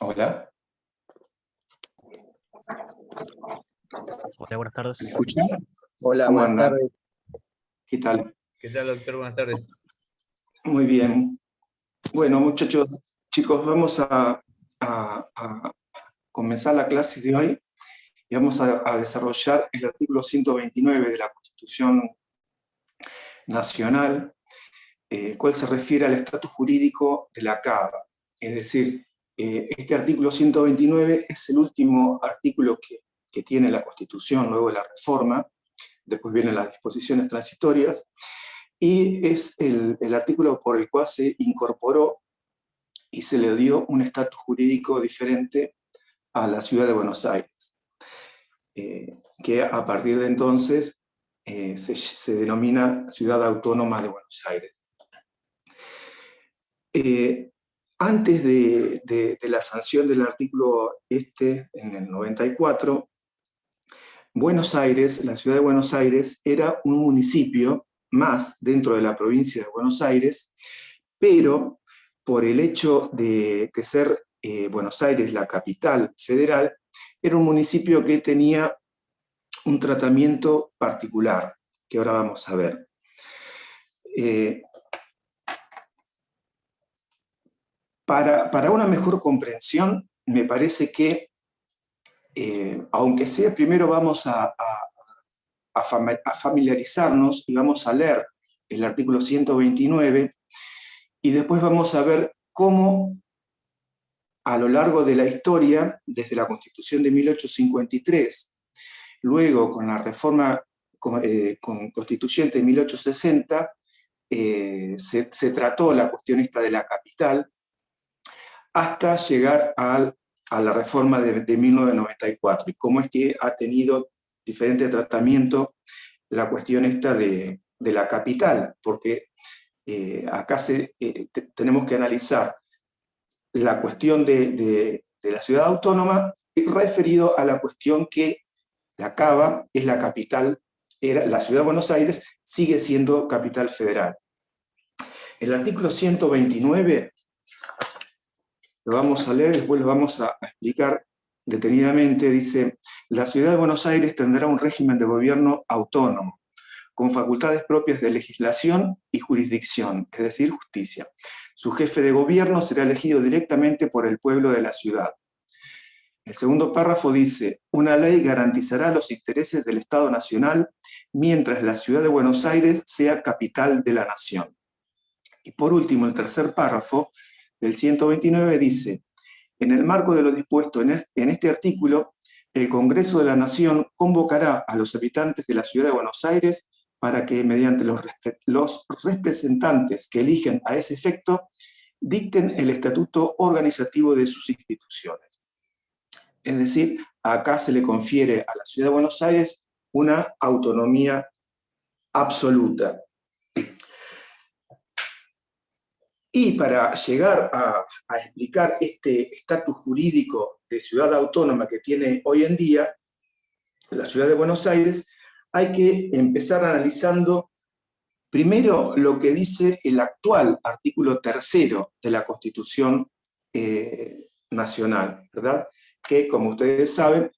Hola, Hola, buenas tardes. ¿me escuchan? Hola, ¿Cómo buenas andan? tardes. ¿Qué tal? ¿Qué tal, doctor? Buenas tardes. Muy bien. Bueno, muchachos, chicos, vamos a comenzar la clase de hoy y vamos a desarrollar el artículo 129 de la Constitución Nacional, el cual se refiere al estatus jurídico de la CABA. Es decir, este artículo 129 es el último artículo que tiene la Constitución luego de la reforma. Después vienen las disposiciones transitorias, y es el artículo por el cual se incorporó y se le dio un estatus jurídico diferente a la ciudad de Buenos Aires, que a partir de entonces se denomina Ciudad Autónoma de Buenos Aires. Antes de la sanción del artículo en el 94, Buenos Aires, la ciudad de Buenos Aires, era un municipio más dentro de la provincia de Buenos Aires, pero por el hecho de ser Buenos Aires la capital federal, era un municipio que tenía un tratamiento particular, que ahora vamos a ver. Para una mejor comprensión, me parece que, aunque sea, primero vamos a familiarizarnos y vamos a leer el artículo 129, y después vamos a ver cómo a lo largo de la historia, desde la Constitución de 1853, luego con la reforma constituyente de 1860, se trató la cuestión esta de la capital, hasta llegar a la reforma de 1994, y cómo es que ha tenido diferente tratamiento la cuestión esta de la capital, porque acá tenemos que analizar la cuestión de la ciudad autónoma referido a la cuestión que la CABA es la capital, la ciudad de Buenos Aires sigue siendo capital federal. El artículo 129 lo vamos a leer, después lo vamos a explicar detenidamente. Dice: la ciudad de Buenos Aires tendrá un régimen de gobierno autónomo, con facultades propias de legislación y jurisdicción, es decir, justicia. Su jefe de gobierno será elegido directamente por el pueblo de la ciudad. El segundo párrafo dice: una ley garantizará los intereses del Estado Nacional mientras la ciudad de Buenos Aires sea capital de la nación. Y por último, el tercer párrafo del 129 dice: en el marco de lo dispuesto en este artículo, el Congreso de la Nación convocará a los habitantes de la ciudad de Buenos Aires para que, mediante los representantes que eligen a ese efecto, dicten el estatuto organizativo de sus instituciones. Es decir, acá se le confiere a la ciudad de Buenos Aires una autonomía absoluta. Y para llegar a explicar este estatus jurídico de ciudad autónoma que tiene hoy en día la ciudad de Buenos Aires, hay que empezar analizando primero lo que dice el actual artículo 3º de la Constitución Nacional, ¿verdad? Que, como ustedes saben,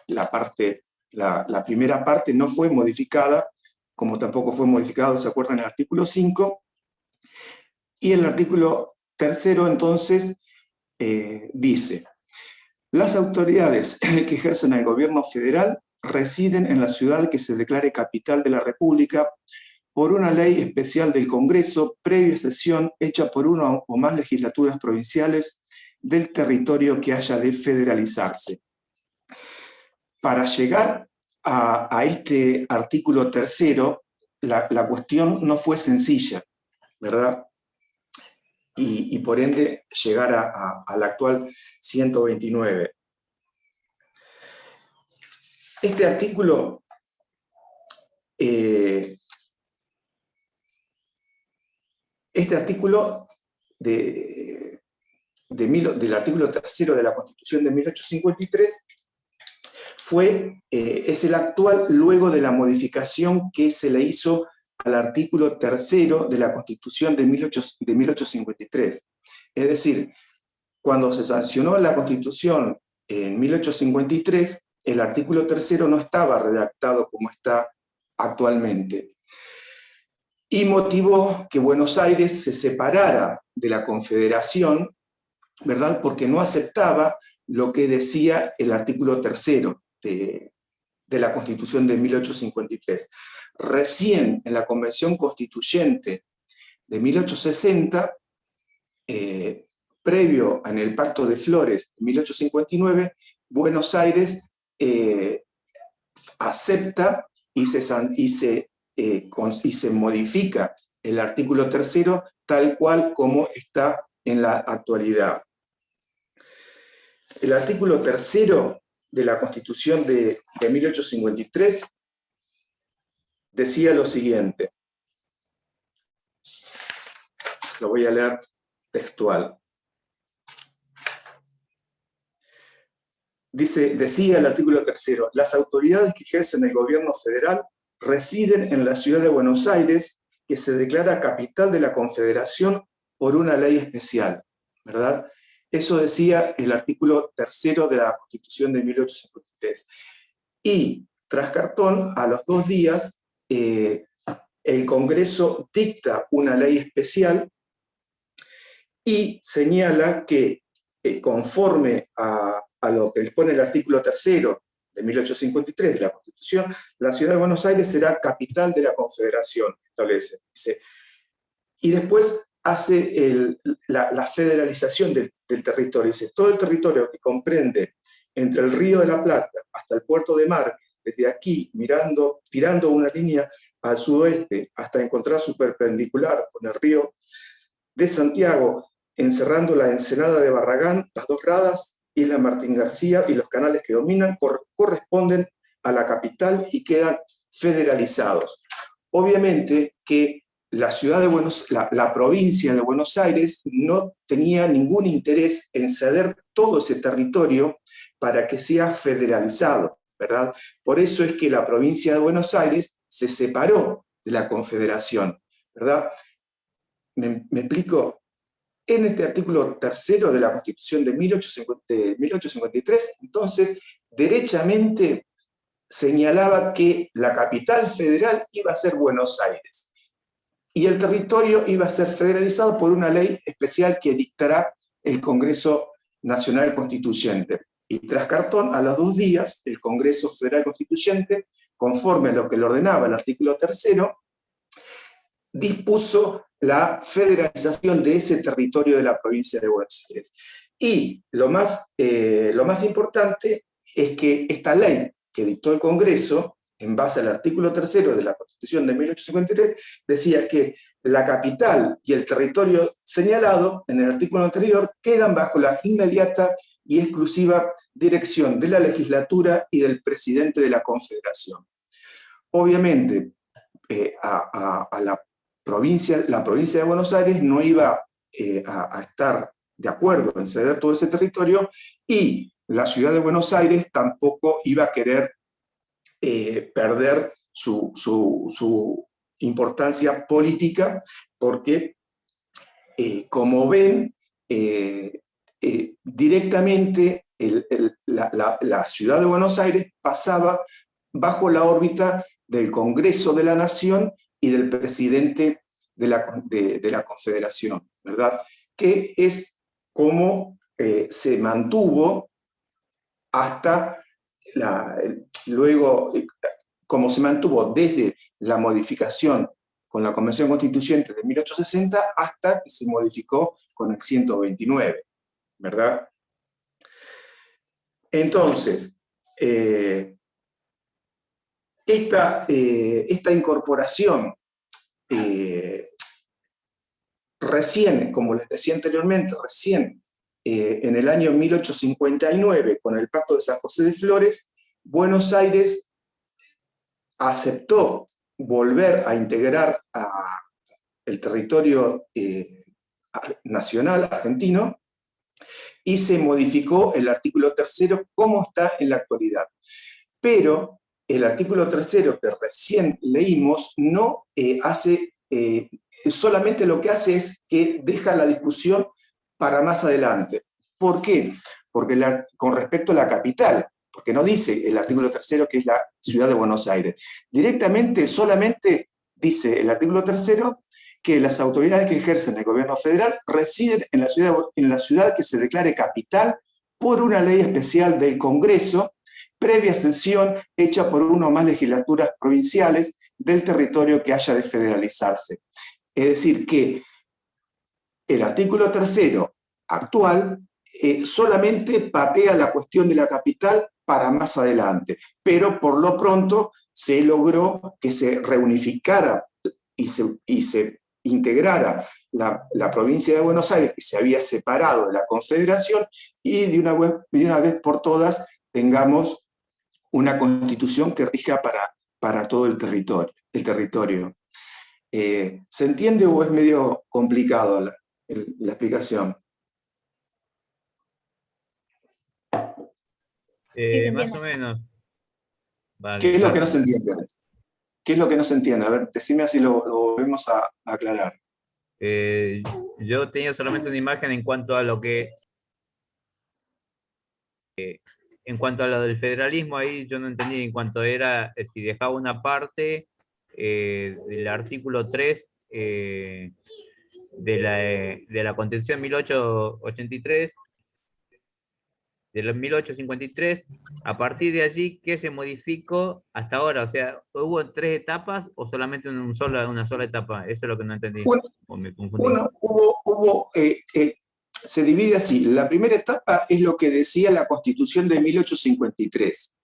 la primera parte no fue modificada, como tampoco fue modificado, ¿se acuerdan?, el artículo 5, y el artículo 3º, entonces, dice: las autoridades que ejercen el gobierno federal residen en la ciudad que se declare capital de la República por una ley especial del Congreso, previa sesión hecha por una o más legislaturas provinciales del territorio que haya de federalizarse. Para llegar a este artículo 3º, la cuestión no fue sencilla, ¿verdad? Y por ende llegar al actual 129. Este artículo del artículo 3º de la Constitución de 1853 es el actual luego de la modificación que se le hizo al artículo 3º de la Constitución de 1853. Es decir, cuando se sancionó la Constitución en 1853, el artículo 3 no estaba redactado como está actualmente, y motivó que Buenos Aires se separara de la Confederación, ¿verdad? Porque no aceptaba lo que decía el artículo 3 de la Constitución de 1853. Recién en la Convención Constituyente de 1860, previo en el Pacto de Flores de 1859, Buenos Aires acepta y se modifica el artículo 3 tal cual como está en la actualidad. El artículo 3 de la Constitución de 1853 decía lo siguiente, lo voy a leer textual. Decía el artículo 3, las autoridades que ejercen el gobierno federal residen en la ciudad de Buenos Aires, que se declara capital de la Confederación por una ley especial, ¿verdad? Eso decía el artículo 3 de la Constitución de 1853. Y, tras cartón, a los 2 días, el Congreso dicta una ley especial y señala que, conforme a lo que dispone el artículo 3 de 1853 de la Constitución, la ciudad de Buenos Aires será capital de la Confederación, establece. Dice, y después hace la federalización del territorio. Dice, todo el territorio que comprende entre el Río de la Plata hasta el puerto de Márquez, desde aquí, tirando una línea al sudoeste hasta encontrar su perpendicular con el río de Santiago, encerrando la ensenada de Barragán, las dos Radas y la Martín García, y los canales que dominan corresponden a la capital y quedan federalizados. Obviamente que la provincia de Buenos Aires no tenía ningún interés en ceder todo ese territorio para que sea federalizado, ¿verdad? Por eso es que la provincia de Buenos Aires se separó de la Confederación, ¿verdad? ¿Me explico? En este artículo 3 de la Constitución de 1853, entonces, derechamente señalaba que la capital federal iba a ser Buenos Aires y el territorio iba a ser federalizado por una ley especial que dictará el Congreso Nacional Constituyente. Y tras cartón, a los 2 días, el Congreso Federal Constituyente, conforme a lo que le ordenaba el artículo 3, dispuso la federalización de ese territorio de la provincia de Buenos Aires. Y lo más importante es que esta ley que dictó el Congreso, en base al artículo 3 de la Constitución de 1853, decía que la capital y el territorio señalado en el artículo anterior quedan bajo la inmediata y exclusiva dirección de la legislatura y del presidente de la Confederación. Obviamente, a la provincia de Buenos Aires no iba a estar de acuerdo en ceder todo ese territorio, y la ciudad de Buenos Aires tampoco iba a querer perder su importancia política, porque, como ven, directamente la ciudad de Buenos Aires pasaba bajo la órbita del Congreso de la Nación y del presidente de la Confederación, ¿verdad? Que es como se mantuvo hasta luego, como se mantuvo desde la modificación con la Convención Constituyente de 1860 hasta que se modificó con el 129, ¿verdad? Entonces, esta incorporación recién, como les decía anteriormente, recién en el año 1859, con el Pacto de San José de Flores, Buenos Aires aceptó volver a integrar el territorio nacional argentino, y se modificó el artículo 3 como está en la actualidad. Pero el artículo 3 que recién leímos no solamente lo que hace es que deja la discusión para más adelante. ¿Por qué? Porque con respecto a la capital, porque no dice el artículo tercero que es la ciudad de Buenos Aires. Directamente, solamente dice el artículo tercero que las autoridades que ejercen el gobierno federal residen en la ciudad que se declare capital por una ley especial del Congreso, previa sesión hecha por una o más legislaturas provinciales del territorio que haya de federalizarse. Es decir, que el artículo tercero actual solamente patea la cuestión de la capital para más adelante, pero por lo pronto se logró que se reunificara y se integrara la provincia de Buenos Aires, que se había separado de la Confederación, y de una vez por todas tengamos una constitución que rija para todo el territorio. ¿Se entiende o es medio complicado la explicación? Sí, se Más entiende. o menos. ¿Qué Vale, es lo que no se entiende? ¿Qué es lo que no se entiende? A ver, decime así lo volvemos a aclarar. Eh, yo tenía solamente una imagen en cuanto a lo que, en cuanto a lo del federalismo, ahí yo no entendí en cuanto era, si dejaba una parte del artículo 3 de la Constitución 1883, de los 1853, a partir de allí, ¿qué se modificó hasta ahora? O sea, ¿hubo tres etapas o solamente una sola etapa? Eso es lo que no entendí, Bueno, o me confundí. se divide así. La primera etapa es lo que decía la Constitución de 1853,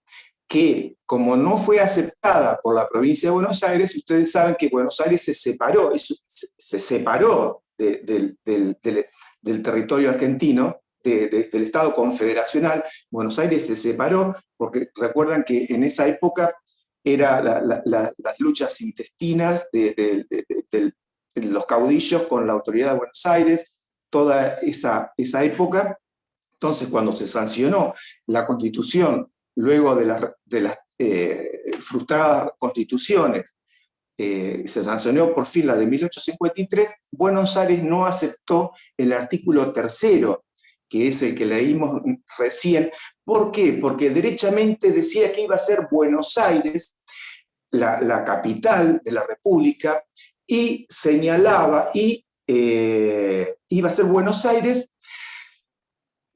que como no fue aceptada por la provincia de Buenos Aires, ustedes saben que Buenos Aires se separó del territorio argentino, del Estado confederacional. Buenos Aires se separó porque recuerdan que en esa época eran las luchas intestinas de los caudillos con la autoridad de Buenos Aires, toda esa época. Entonces, cuando se sancionó la Constitución, luego de las frustradas constituciones, se sancionó por fin la de 1853, Buenos Aires no aceptó el artículo tercero, que es el que leímos recién. ¿Por qué? Porque derechamente decía que iba a ser Buenos Aires la capital de la República, y señalaba, iba a ser Buenos Aires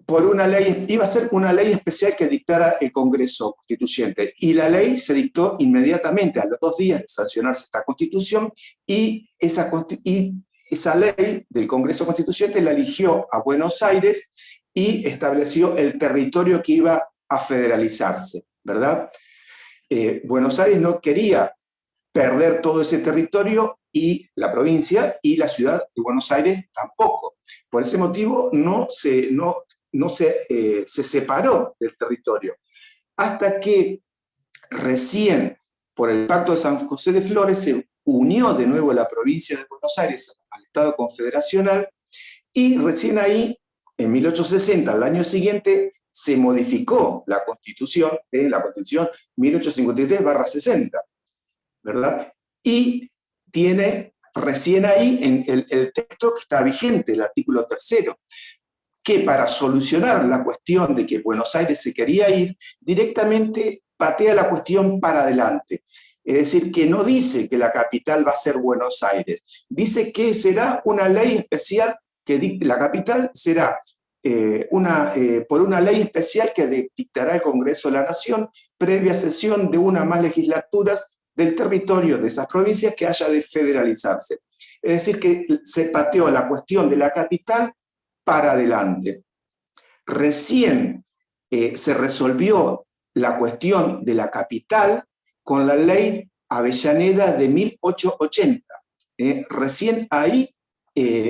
por una ley, iba a ser una ley especial que dictara el Congreso Constituyente. Y la ley se dictó inmediatamente, a los 2 días de sancionarse esta Constitución, y esa ley del Congreso Constituyente la eligió a Buenos Aires y estableció el territorio que iba a federalizarse, ¿verdad? Buenos Aires no quería perder todo ese territorio, y la provincia y la ciudad de Buenos Aires tampoco. Por ese motivo se separó del territorio, hasta que recién por el Pacto de San José de Flores se unió de nuevo la provincia de Buenos Aires al Estado confederacional, y recién ahí, en 1860, al año siguiente, se modificó la Constitución 1853/60, ¿verdad? Y tiene recién ahí en el texto que está vigente, el artículo tercero, que para solucionar la cuestión de que Buenos Aires se quería ir, directamente patea la cuestión para adelante. Es decir, que no dice que la capital va a ser Buenos Aires, dice que será una ley especial, que la capital será por una ley especial que dictará el Congreso de la Nación, previa sesión de una o más legislaturas del territorio de esas provincias que haya de federalizarse. Es decir, que se pateó la cuestión de la capital para adelante. Recién se resolvió la cuestión de la capital con la ley Avellaneda de 1880. Recién ahí,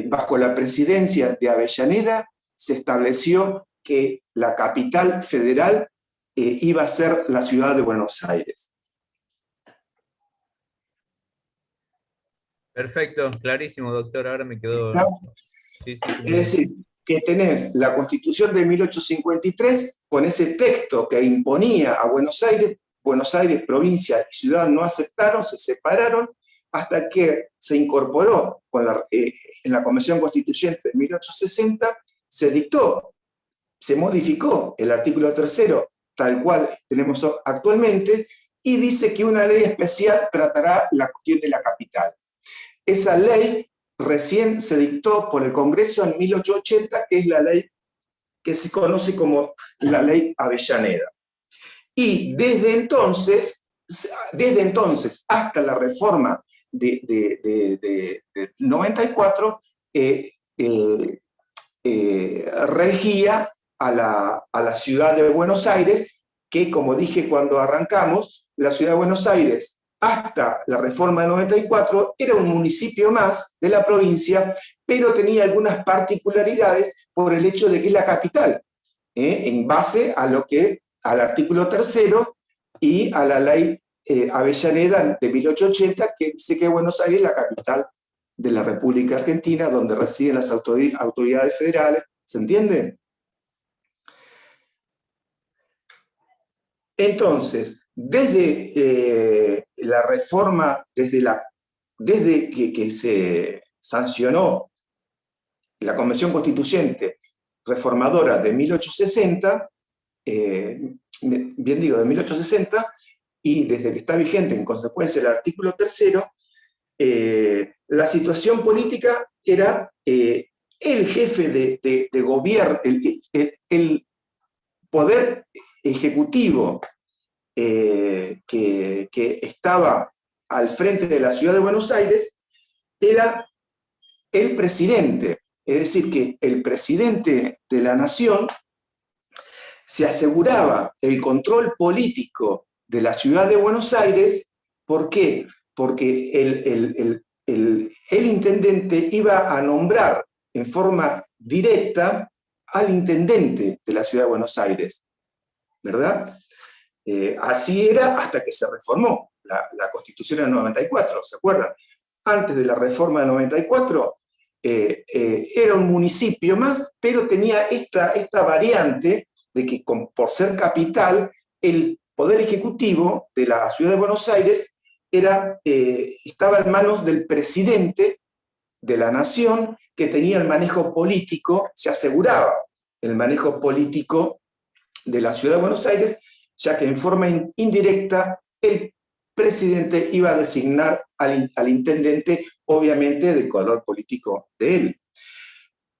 bajo la presidencia de Avellaneda, se estableció que la capital federal iba a ser la ciudad de Buenos Aires. Perfecto, clarísimo, doctor. Ahora me quedó. ¿Está? Sí, sí, Es decir, que tenés la Constitución de 1853 con ese texto que imponía a Buenos Aires, provincia y ciudad no aceptaron, se separaron, hasta que se incorporó en la Convención Constituyente de 1860, se dictó se modificó el artículo 3º, tal cual tenemos actualmente, y dice que una ley especial tratará la cuestión de la capital. Esa ley recién se dictó por el Congreso en 1880, que es la ley que se conoce como la Ley Avellaneda. Y desde entonces hasta la reforma de 94, regía a la ciudad de Buenos Aires, que, como dije cuando arrancamos, la ciudad de Buenos Aires, hasta la reforma de 94, era un municipio más de la provincia, pero tenía algunas particularidades por el hecho de que es la capital, en base a al artículo 3º y a la ley Avellaneda de 1880, que dice que Buenos Aires es la capital de la República Argentina, donde residen las autoridades federales. ¿Se entiende? Entonces, desde la reforma, desde que se sancionó la Convención Constituyente Reformadora de 1860, bien digo, de 1860, y desde que está vigente en consecuencia el artículo 3º, la situación política era el jefe de gobierno, el poder ejecutivo que estaba al frente de la ciudad de Buenos Aires era el presidente. Es decir, que el presidente de la nación se aseguraba el control político de la ciudad de Buenos Aires. ¿Por qué? Porque el intendente iba a nombrar en forma directa al intendente de la ciudad de Buenos Aires, ¿verdad? Así era hasta que se reformó la Constitución del 94, ¿se acuerdan? Antes de la reforma del 94, era un municipio más, pero tenía esta variante de que por ser capital, el poder ejecutivo de la ciudad de Buenos Aires estaba en manos del presidente de la nación, que tenía el manejo político, se aseguraba el manejo político de la ciudad de Buenos Aires, ya que en forma indirecta el presidente iba a designar al intendente, obviamente de color político de él.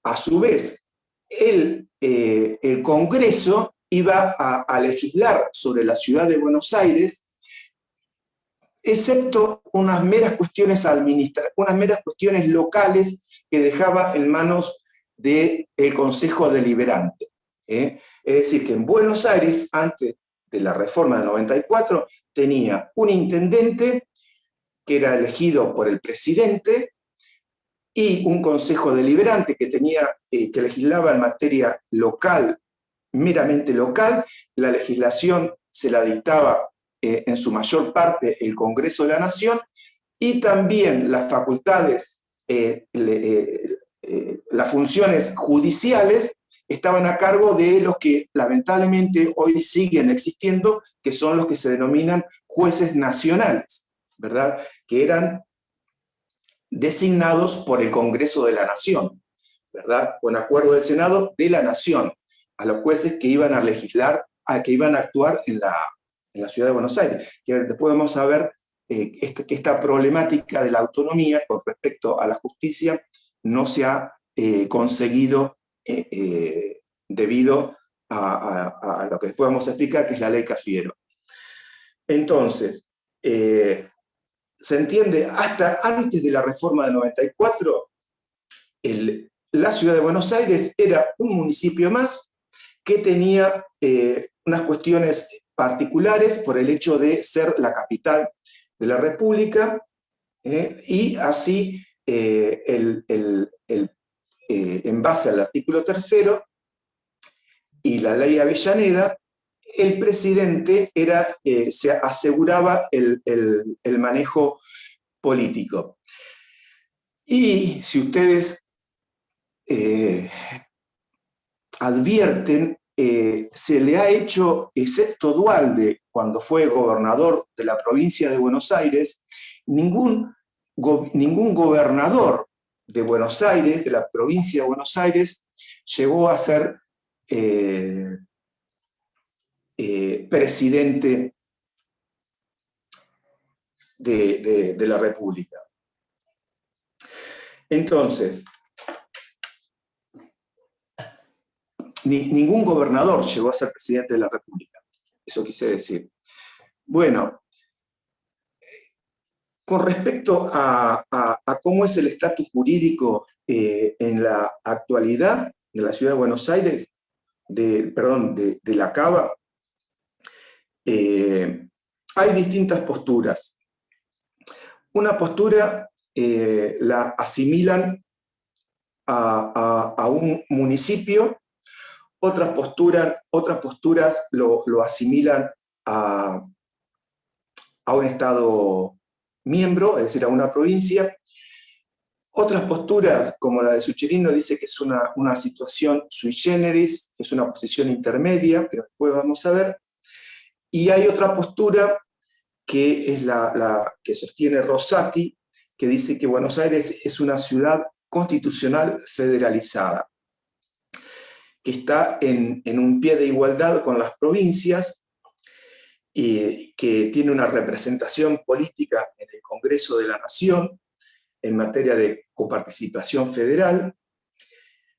A su vez, el Congreso iba a legislar sobre la ciudad de Buenos Aires, excepto unas meras cuestiones unas meras cuestiones locales que dejaba en manos del Consejo Deliberante. Es decir, que en Buenos Aires, antes de la reforma del 94, tenía un intendente que era elegido por el presidente y un consejo deliberante que legislaba en materia local, meramente local. La legislación se la dictaba en su mayor parte el Congreso de la Nación, y también las facultades, las funciones judiciales estaban a cargo de los que lamentablemente hoy siguen existiendo, que son los que se denominan jueces nacionales, ¿verdad? Que eran designados por el Congreso de la Nación, ¿verdad? Con acuerdo del Senado de la Nación, a los jueces que iban a legislar, que iban a actuar en la ciudad de Buenos Aires. Que después vamos a ver que esta problemática de la autonomía con respecto a la justicia no se ha conseguido debido a lo que después vamos a explicar, que es la ley Cafiero. Entonces, se entiende, hasta antes de la reforma del 94, la ciudad de Buenos Aires era un municipio más que tenía unas cuestiones particulares por el hecho de ser la capital de la República, y así, en base al artículo 3º y la ley Avellaneda, el presidente se aseguraba el manejo político. Y si ustedes advierten, se le ha hecho, excepto Duhalde, cuando fue gobernador de la provincia de Buenos Aires, ningún gobernador de Buenos Aires, de la provincia de Buenos Aires, llegó a ser presidente de la República. Entonces, ningún gobernador llegó a ser presidente de la República. Eso quise decir. Bueno, con respecto a cómo es el estatus jurídico en la actualidad de la Ciudad de Buenos Aires, de la Cava, hay distintas posturas. Una postura la asimilan a un municipio, otras posturas lo asimilan a un Estado miembro, es decir, a una provincia. Otras posturas, como la de Sucherino, dice que es una situación sui generis, que es una posición intermedia, que después vamos a ver. Y hay otra postura que es la que sostiene Rosati, que dice que Buenos Aires es una ciudad constitucional federalizada, que está en un pie de igualdad con las provincias, y que tiene una representación política en el Congreso de la Nación en materia de coparticipación federal,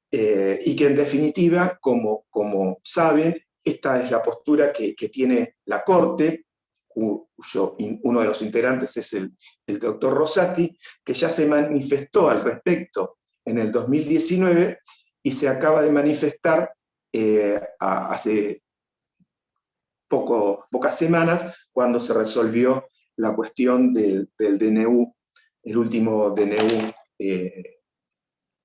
y que en definitiva, como saben, esta es la postura que tiene la Corte, cuyo uno de los integrantes es el doctor Rosati, que ya se manifestó al respecto en el 2019 y se acaba de manifestar hace pocas semanas, cuando se resolvió la cuestión del DNU, el último DNU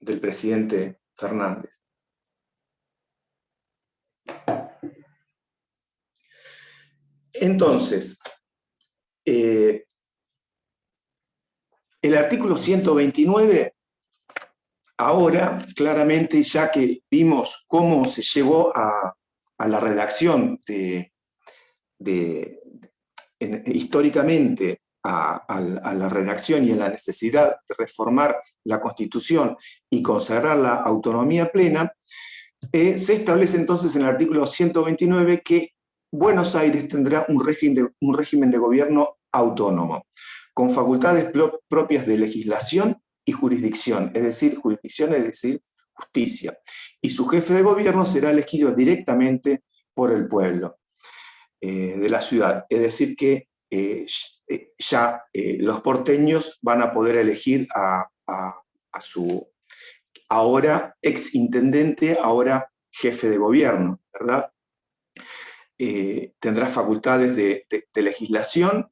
del presidente Fernández. Entonces, el artículo 129, ahora, claramente, ya que vimos cómo se llegó a la redacción históricamente a la redacción y a la necesidad de reformar la Constitución y consagrar la autonomía plena, se establece entonces en el artículo 129 que Buenos Aires tendrá un régimen de gobierno autónomo, con facultades propias de legislación y jurisdicción, es decir, justicia. Y su jefe de gobierno será elegido directamente por el pueblo de la ciudad. Es decir, que ya los porteños van a poder elegir a su ahora ex intendente, ahora jefe de gobierno, ¿verdad? Tendrá facultades de legislación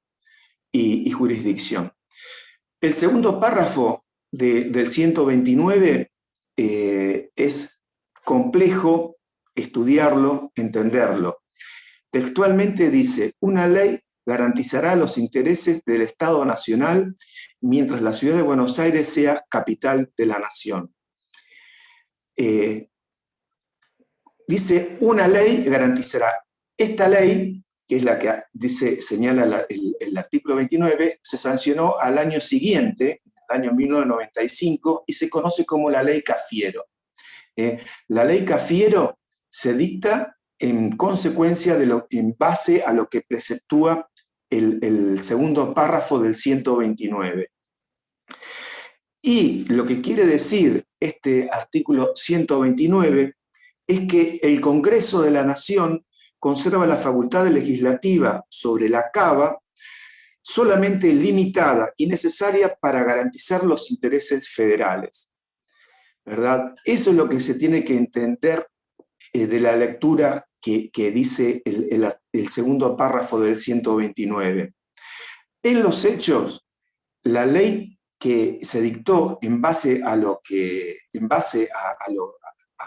y jurisdicción. El segundo párrafo del 129 es complejo estudiarlo, entenderlo. Textualmente dice: una ley garantizará los intereses del Estado Nacional mientras la ciudad de Buenos Aires sea capital de la nación. Dice, una ley garantizará. Esta ley, que es la que señala el artículo 29, se sancionó al año siguiente, el año 1995, y se conoce como la Ley Cafiero. La Ley Cafiero se dicta en consecuencia en base a lo que preceptúa el segundo párrafo del 129. Y lo que quiere decir este artículo 129 es que el Congreso de la Nación conserva la facultad legislativa sobre la Cava solamente limitada y necesaria para garantizar los intereses federales, ¿verdad? Eso es lo que se tiene que entender de la lectura que dice el segundo párrafo del 129. En los hechos, la ley que se dictó en base a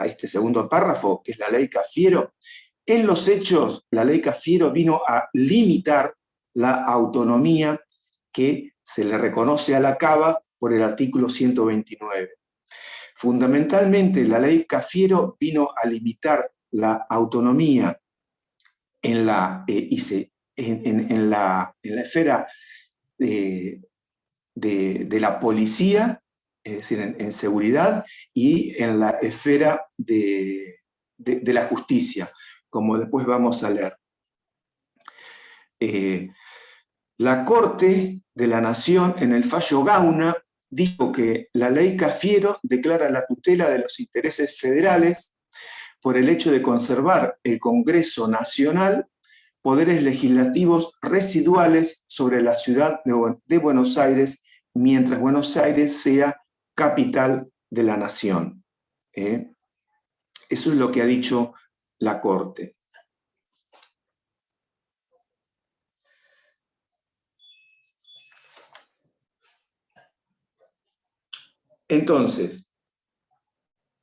este segundo párrafo, que es la Ley Cafiero, en los hechos, la Ley Cafiero vino a limitar la autonomía que se le reconoce a la Cava por el artículo 129. Fundamentalmente, la Ley Cafiero vino a limitar la autonomía en la esfera de la policía, es decir, en seguridad, y en la esfera de de la justicia, como después vamos a leer. La Corte de la Nación, en el fallo Gauna, dijo que la ley Cafiero declara la tutela de los intereses federales por el hecho de conservar el Congreso Nacional poderes legislativos residuales sobre la ciudad de Buenos Aires, mientras Buenos Aires sea capital de la nación. Eso es lo que ha dicho la Corte. Entonces,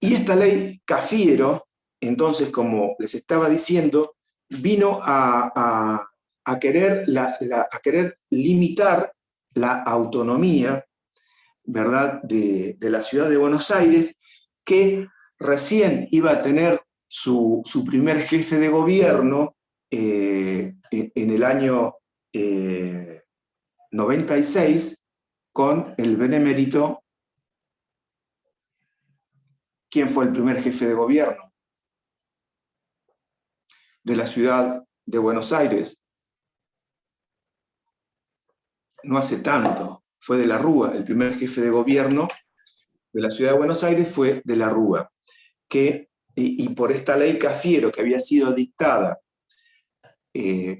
y esta ley Cafiero, entonces, como les estaba diciendo, vino a querer limitar la autonomía, ¿verdad?, de la ciudad de Buenos Aires, que recién iba a tener su primer jefe de gobierno en el año 96, con el benemérito. ¿Quién fue el primer jefe de gobierno de la ciudad de Buenos Aires? No hace tanto, fue de la Rúa. El primer jefe de gobierno de la ciudad de Buenos Aires fue de la Rúa, y por esta ley Cafiero, que había sido dictada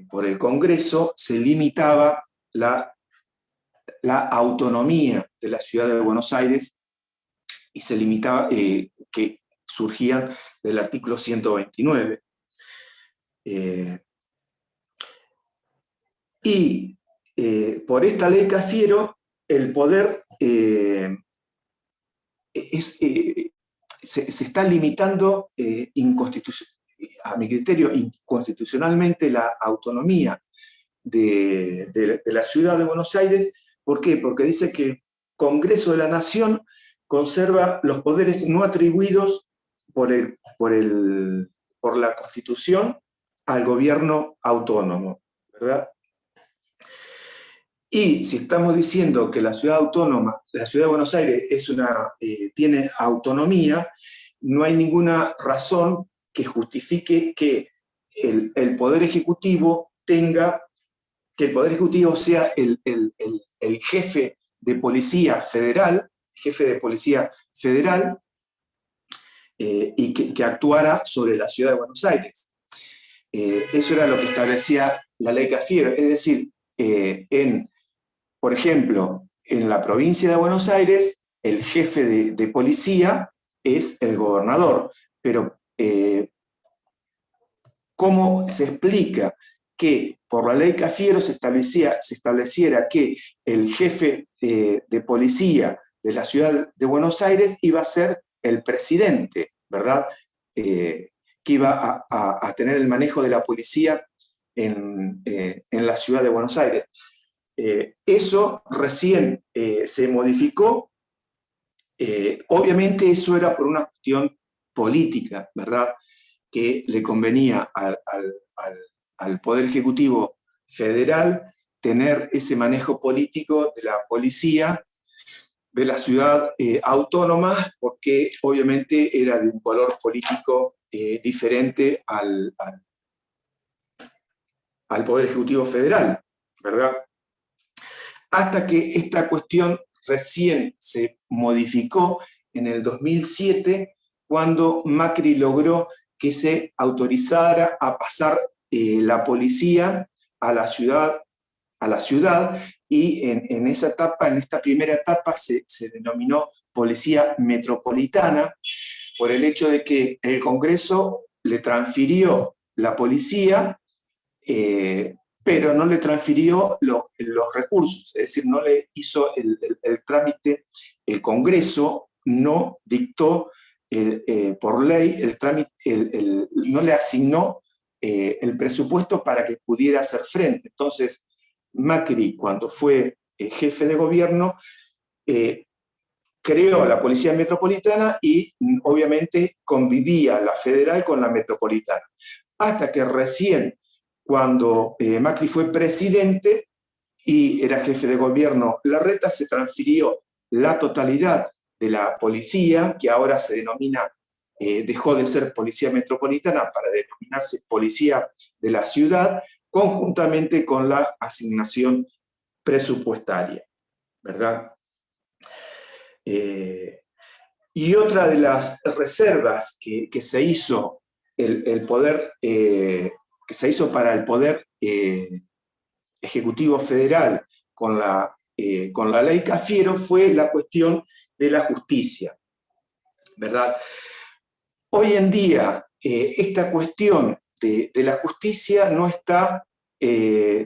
por el Congreso, se limitaba la autonomía de la ciudad de Buenos Aires, y se limitaba, que surgían del artículo 129. Por esta ley Cafiero, el poder se está limitando, a mi criterio, inconstitucionalmente, la autonomía de la ciudad de Buenos Aires. ¿Por qué? Porque dice que el Congreso de la Nación conserva los poderes no atribuidos por la Constitución al gobierno autónomo, ¿verdad? Y si estamos diciendo que la ciudad autónoma, la ciudad de Buenos Aires tiene autonomía, no hay ninguna razón que justifique que el Poder Ejecutivo sea el jefe de policía federal, y que actuara sobre la ciudad de Buenos Aires. Eso era lo que establecía la ley Cafiero. Es decir, por ejemplo, en la provincia de Buenos Aires, el jefe de policía es el gobernador. Pero, ¿cómo se explica que por la ley Cafiero se estableciera que el jefe de policía de la ciudad de Buenos Aires iba a ser el presidente, ¿verdad?, que iba a tener el manejo de la policía en la ciudad de Buenos Aires? Eso recién se modificó. Obviamente eso era por una cuestión política, ¿verdad?, que le convenía al Poder Ejecutivo Federal tener ese manejo político de la policía de la ciudad autónoma, porque obviamente era de un color político diferente al Poder Ejecutivo Federal, ¿verdad? Hasta que esta cuestión recién se modificó en el 2007, cuando Macri logró que se autorizara a pasar la policía a la ciudad, y en esa etapa, en esta primera etapa, se denominó Policía Metropolitana, por el hecho de que el Congreso le transfirió la policía, pero no le transfirió los recursos, es decir, no le hizo el trámite. El Congreso no dictó por ley el trámite, no le asignó el presupuesto para que pudiera hacer frente. Entonces, Macri, cuando fue jefe de gobierno, creó la Policía Metropolitana y obviamente convivía la federal con la metropolitana. Hasta que recién, cuando Macri fue presidente y era jefe de gobierno Larreta, se transfirió la totalidad de la policía, que ahora se denomina dejó de ser policía metropolitana para denominarse policía de la ciudad, conjuntamente con la asignación presupuestaria, ¿verdad? Y otra de las reservas que se hizo que se hizo para el Poder Ejecutivo Federal con la ley Cafiero fue la cuestión de la justicia, ¿verdad? Hoy en día, esta cuestión de la justicia no está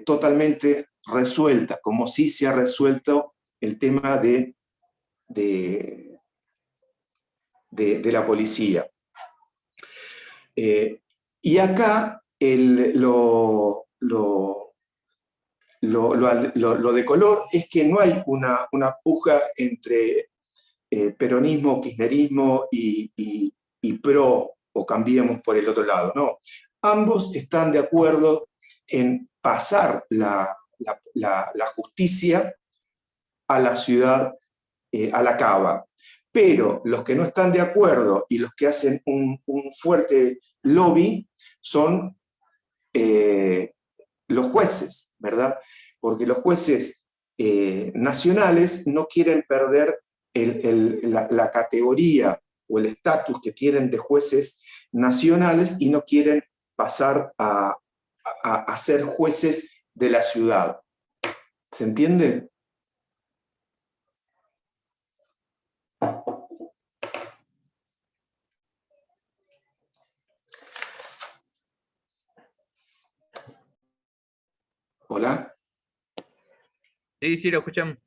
totalmente resuelta, como sí se ha resuelto el tema de la policía. Y acá lo de color es que no hay una puja entre peronismo, kirchnerismo y PRO, o Cambiemos por el otro lado, no. Ambos están de acuerdo en pasar la justicia a la ciudad, a la Cava. Pero los que no están de acuerdo y los que hacen un fuerte lobby son los jueces, ¿verdad? Porque los jueces nacionales no quieren perder la categoría o el estatus que tienen de jueces nacionales y no quieren pasar a ser jueces de la ciudad. ¿Se entiende? ¿Hola? Sí, sí, lo escuchamos.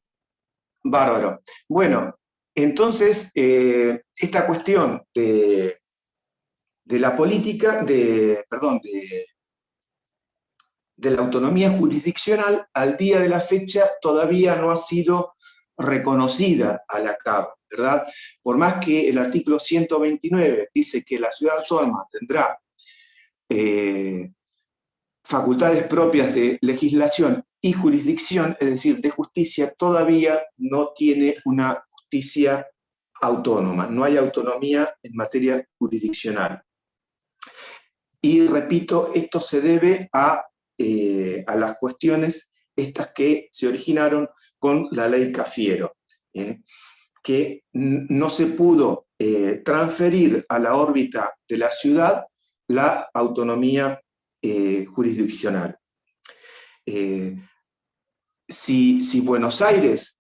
Bárbaro. Bueno, entonces, esta cuestión de la política, perdón, de la autonomía jurisdiccional, al día de la fecha todavía no ha sido reconocida a la CAV, ¿verdad? Por más que el artículo 129 dice que la ciudad autónoma tendrá facultades propias de legislación y jurisdicción, es decir, de justicia, todavía no tiene una justicia autónoma, no hay autonomía en materia jurisdiccional. Y repito, esto se debe a las cuestiones estas que se originaron con la ley Cafiero, que no se pudo transferir a la órbita de la ciudad la autonomía jurisdiccional. Si Buenos Aires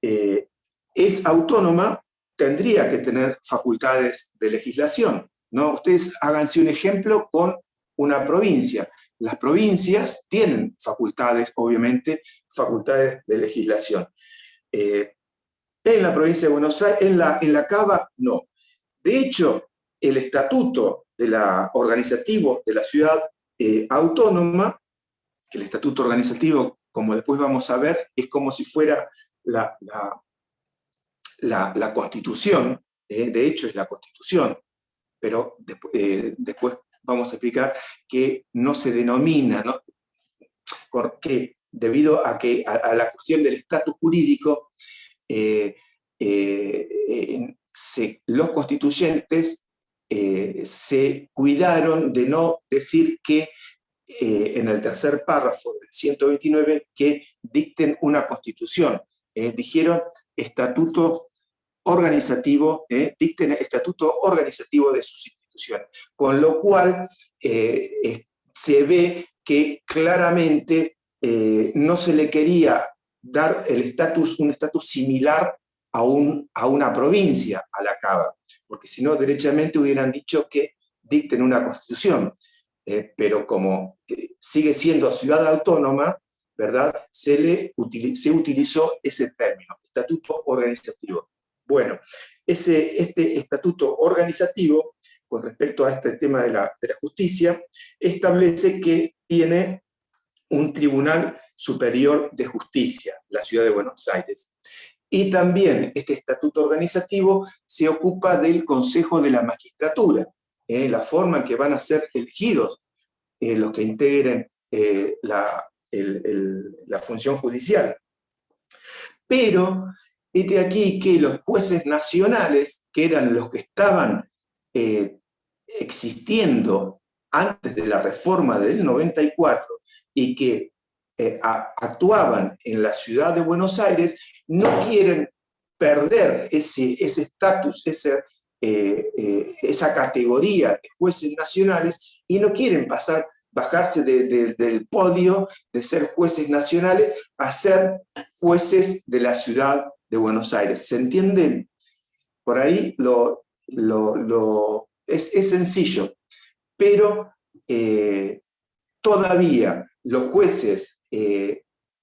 es autónoma, tendría que tener facultades de legislación, ¿no? Ustedes háganse un ejemplo con una provincia. Las provincias tienen facultades, obviamente, facultades de legislación. En la provincia de Buenos Aires, en la Cava, no. De hecho, el estatuto organizativo de la ciudad autónoma, el estatuto organizativo, como después vamos a ver, es como si fuera la Constitución, de hecho es la Constitución, pero después vamos a explicar que no se denomina, ¿no? Porque debido a la cuestión del estatus jurídico, los constituyentes se cuidaron de no decir que en el tercer párrafo del 129 que dicten una constitución. Dijeron estatuto organizativo, dicten estatuto organizativo de sus instituciones. Con lo cual se ve que claramente no se le quería dar un estatus similar a una provincia, a la Cava, porque si no, derechamente hubieran dicho que dicten una constitución. Pero como sigue siendo ciudad autónoma, ¿verdad? Se utilizó ese término, estatuto organizativo. Bueno, este estatuto organizativo, con respecto a este tema de la justicia, establece que tiene un Tribunal Superior de Justicia, la ciudad de Buenos Aires. Y también este estatuto organizativo se ocupa del Consejo de la Magistratura, la forma en que van a ser elegidos los que integren la función judicial. Pero este aquí que los jueces nacionales, que eran los que estaban existiendo antes de la reforma del 94 y que actuaban en la ciudad de Buenos Aires, no quieren perder ese estatus, esa categoría de jueces nacionales y no quieren bajarse del podio de ser jueces nacionales a ser jueces de la ciudad de Buenos Aires. ¿Se entiende? Por ahí es sencillo, pero todavía los jueces,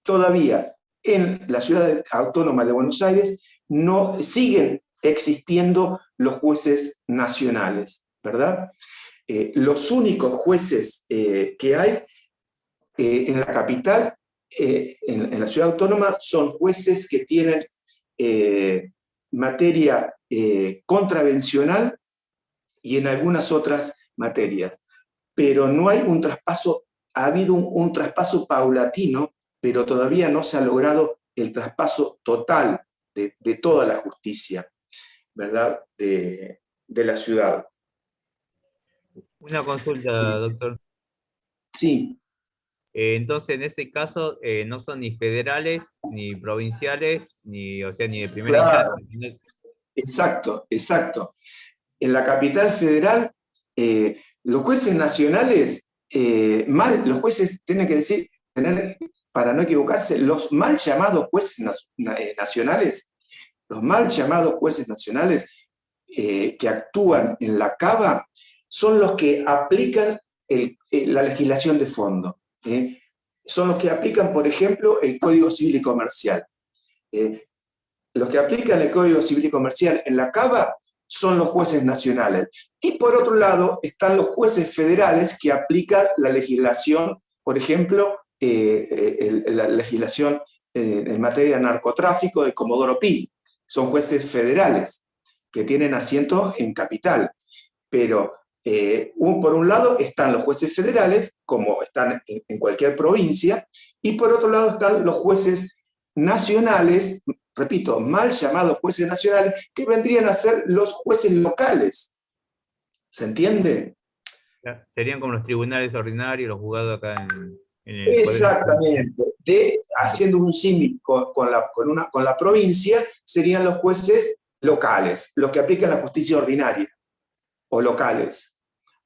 todavía en la ciudad autónoma de Buenos Aires, no siguen existiendo los jueces nacionales, ¿verdad? Los únicos jueces que hay en la capital, en la ciudad autónoma, son jueces que tienen materia contravencional y en algunas otras materias. Pero no hay un traspaso, ha habido un traspaso paulatino, pero todavía no se ha logrado el traspaso total de toda la justicia, ¿verdad? De la ciudad. Una consulta, doctor. Sí, Entonces, en ese caso, no son ni federales, ni provinciales, ni, o sea, ni de primera instancia, claro, exacto, exacto. En la capital federal, los jueces nacionales, los jueces tienen que decir, para no equivocarse, los mal llamados jueces nacionales, los mal llamados jueces nacionales que actúan en la cava, son los que aplican la legislación de fondo. Son los que aplican, por ejemplo, el Código Civil y Comercial. Eh, los que aplican el Código Civil y Comercial en la cava son los jueces nacionales. Y por otro lado están los jueces federales que aplican la legislación, por ejemplo, la legislación en materia de narcotráfico de Comodoro Pi. Son jueces federales que tienen asiento en capital. Pero por un lado están los jueces federales, como están en cualquier provincia, y por otro lado están los jueces nacionales, repito, mal llamados jueces nacionales, que vendrían a ser los jueces locales. ¿Se entiende? serían como los tribunales ordinarios, los juzgados acá en el Poder Judicial. Exactamente. Haciendo un símil con la provincia, serían los jueces locales, los que aplican la justicia ordinaria o locales.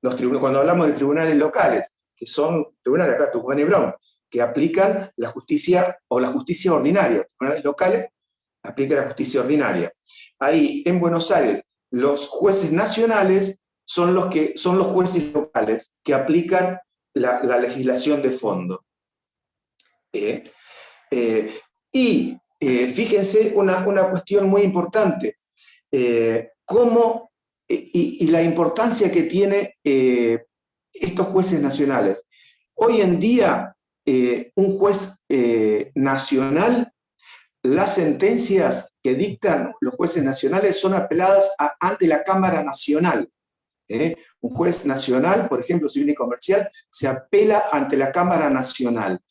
Cuando hablamos de tribunales locales, que son tribunales acá, Tucumán y Brown, que aplican la justicia o la justicia ordinaria. Tribunales locales aplican la justicia ordinaria. Ahí, en Buenos Aires, los jueces nacionales son los jueces locales que aplican la legislación de fondo. Fíjense una cuestión muy importante. Y la importancia que tiene estos jueces nacionales. Hoy en día, un juez nacional, las sentencias que dictan los jueces nacionales son apeladas ante la Cámara Nacional. Un juez nacional, por ejemplo, civil y comercial, se apela ante la Cámara Nacional.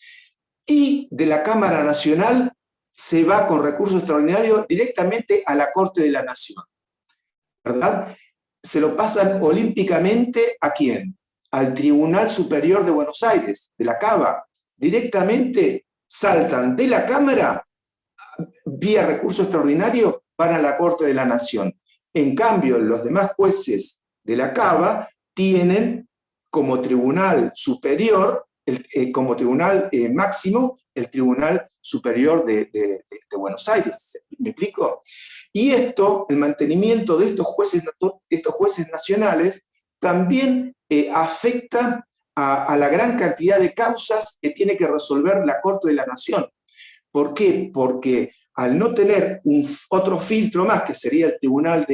Y de la Cámara Nacional se va con recurso extraordinario directamente a la Corte de la Nación. ¿Verdad? Se lo pasan olímpicamente ¿a quién? Al Tribunal Superior de Buenos Aires, de la Cava. Directamente saltan de la Cámara, vía recurso extraordinario, van a la Corte de la Nación. En cambio, los demás jueces de la Cava tienen como tribunal superior, como tribunal máximo, el Tribunal Superior de Buenos Aires. ¿Me explico? Y esto, el mantenimiento de estos jueces nacionales, también afecta a la gran cantidad de causas que tiene que resolver la Corte de la Nación. ¿Por qué? Porque al no tener otro filtro más, que sería el Tribunal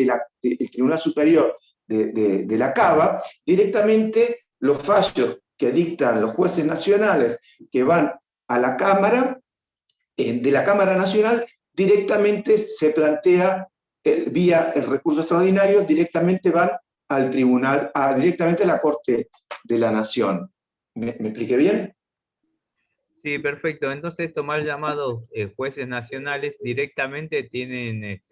Superior de la Cava, directamente los fallos que dictan los jueces nacionales que van a la Cámara, de la Cámara Nacional, directamente se plantea, vía el recurso extraordinario, directamente van al tribunal, directamente a la Corte de la Nación. ¿Me expliqué bien? Sí, perfecto. Entonces, estos mal llamados jueces nacionales directamente tienen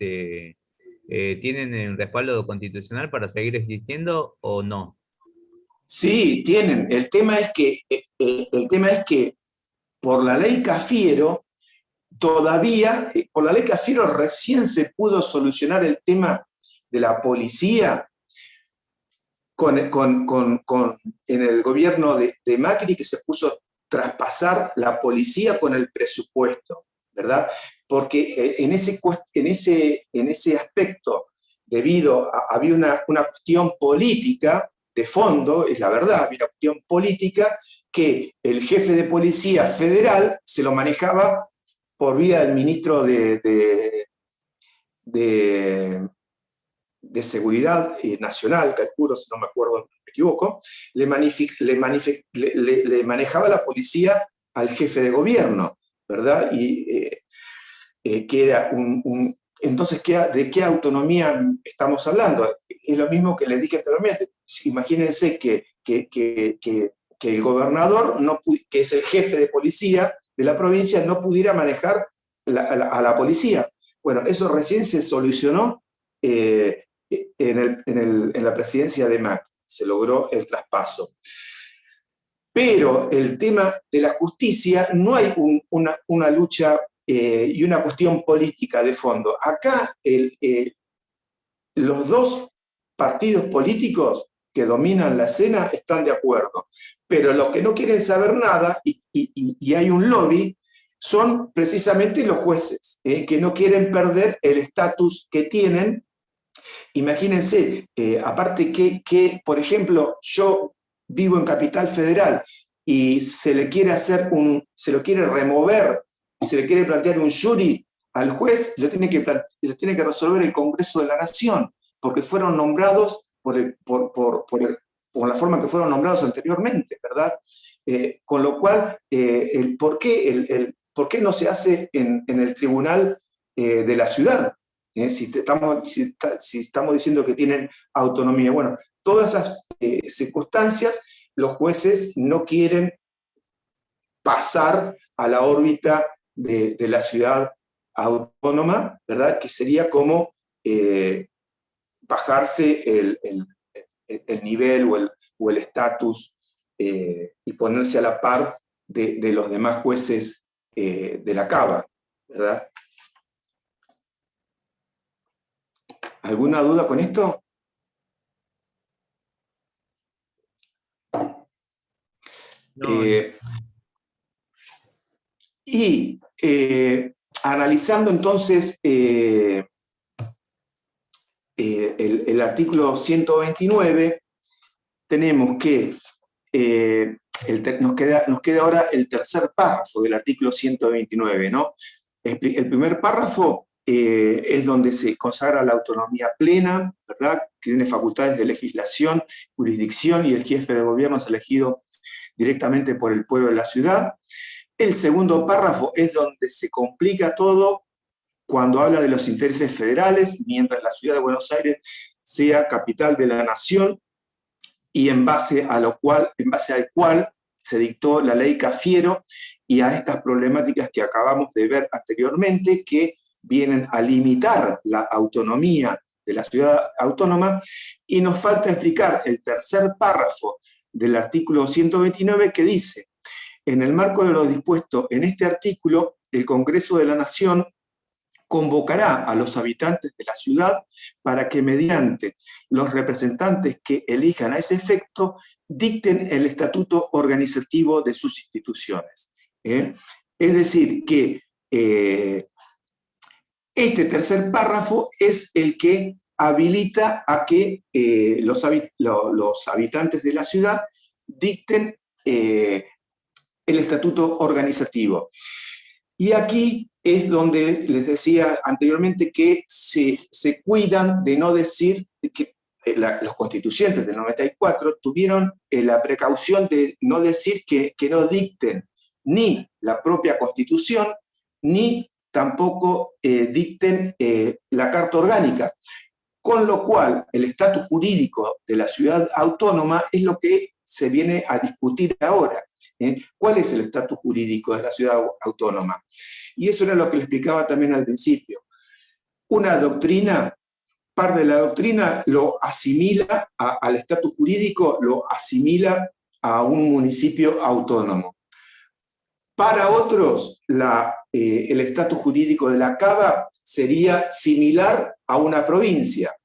¿tienen el respaldo constitucional para seguir existiendo o no? Sí, tienen. El tema es que por la ley Cafiero, todavía, por la ley Cafiero recién se pudo solucionar el tema de la policía en el gobierno de Macri, que se puso a traspasar la policía con el presupuesto, ¿verdad? Porque en ese aspecto, había una cuestión política de fondo, es la verdad, había una cuestión política que el jefe de policía federal se lo manejaba por vía del ministro de de Seguridad Nacional, calculo, si no me acuerdo, no me equivoco, le manejaba la policía al jefe de gobierno, ¿verdad? Que era entonces, ¿de qué autonomía estamos hablando? Es lo mismo que les dije anteriormente. Imagínense que el gobernador, que es el jefe de policía de la provincia, no pudiera manejar a la policía. Bueno, eso recién se solucionó en la presidencia de Macri. Se logró el traspaso. Pero el tema de la justicia, no hay una lucha y una cuestión política de fondo. Acá los dos partidos políticos que dominan la escena están de acuerdo, pero los que no quieren saber nada, y hay un lobby, son precisamente los jueces, que no quieren perder el estatus que tienen. Imagínense, aparte por ejemplo, yo vivo en Capital Federal y se lo quiere remover, se le quiere plantear un jury al juez, lo tiene que resolver el Congreso de la Nación, porque fueron nombrados por la forma que fueron nombrados anteriormente, ¿verdad? Con lo cual, ¿por qué no se hace en el tribunal de la ciudad? Si estamos diciendo que tienen autonomía. Bueno, todas esas circunstancias, los jueces no quieren pasar a la órbita de la ciudad autónoma, ¿verdad? Que sería como bajarse el nivel o el estatus y ponerse a la par de los demás jueces de la Cava, ¿verdad? ¿Alguna duda con esto? No, Y analizando entonces el artículo 129, tenemos que nos queda ahora el tercer párrafo del artículo 129, ¿no? El primer párrafo es donde se consagra la autonomía plena, ¿verdad? Que tiene facultades de legislación, jurisdicción, y el jefe de gobierno es elegido directamente por el pueblo de la ciudad. El segundo párrafo es donde se complica todo cuando habla de los intereses federales, mientras la ciudad de Buenos Aires sea capital de la nación, y en base al cual se dictó la ley Cafiero y a estas problemáticas que acabamos de ver anteriormente, que vienen a limitar la autonomía de la ciudad autónoma. Y nos falta explicar el tercer párrafo del artículo 129, que dice: en el marco de lo dispuesto en este artículo, el Congreso de la Nación convocará a los habitantes de la ciudad para que, mediante los representantes que elijan a ese efecto, dicten el estatuto organizativo de sus instituciones. Es decir, que este tercer párrafo es el que habilita a que los habitantes de la ciudad dicten el estatuto organizativo. Y aquí es donde les decía anteriormente que se cuidan de no decir que los constituyentes del 94 tuvieron la precaución de no decir que no dicten ni la propia Constitución, ni tampoco dicten la Carta Orgánica. Con lo cual, el estatus jurídico de la ciudad autónoma es lo que se viene a discutir ahora. ¿Cuál es el estatus jurídico de la ciudad autónoma? Y eso era lo que le explicaba también al principio. Una doctrina parte de la doctrina lo asimila al estatus jurídico, lo asimila a un municipio autónomo. Para otros, el estatus jurídico de la Cava sería similar a una provincia.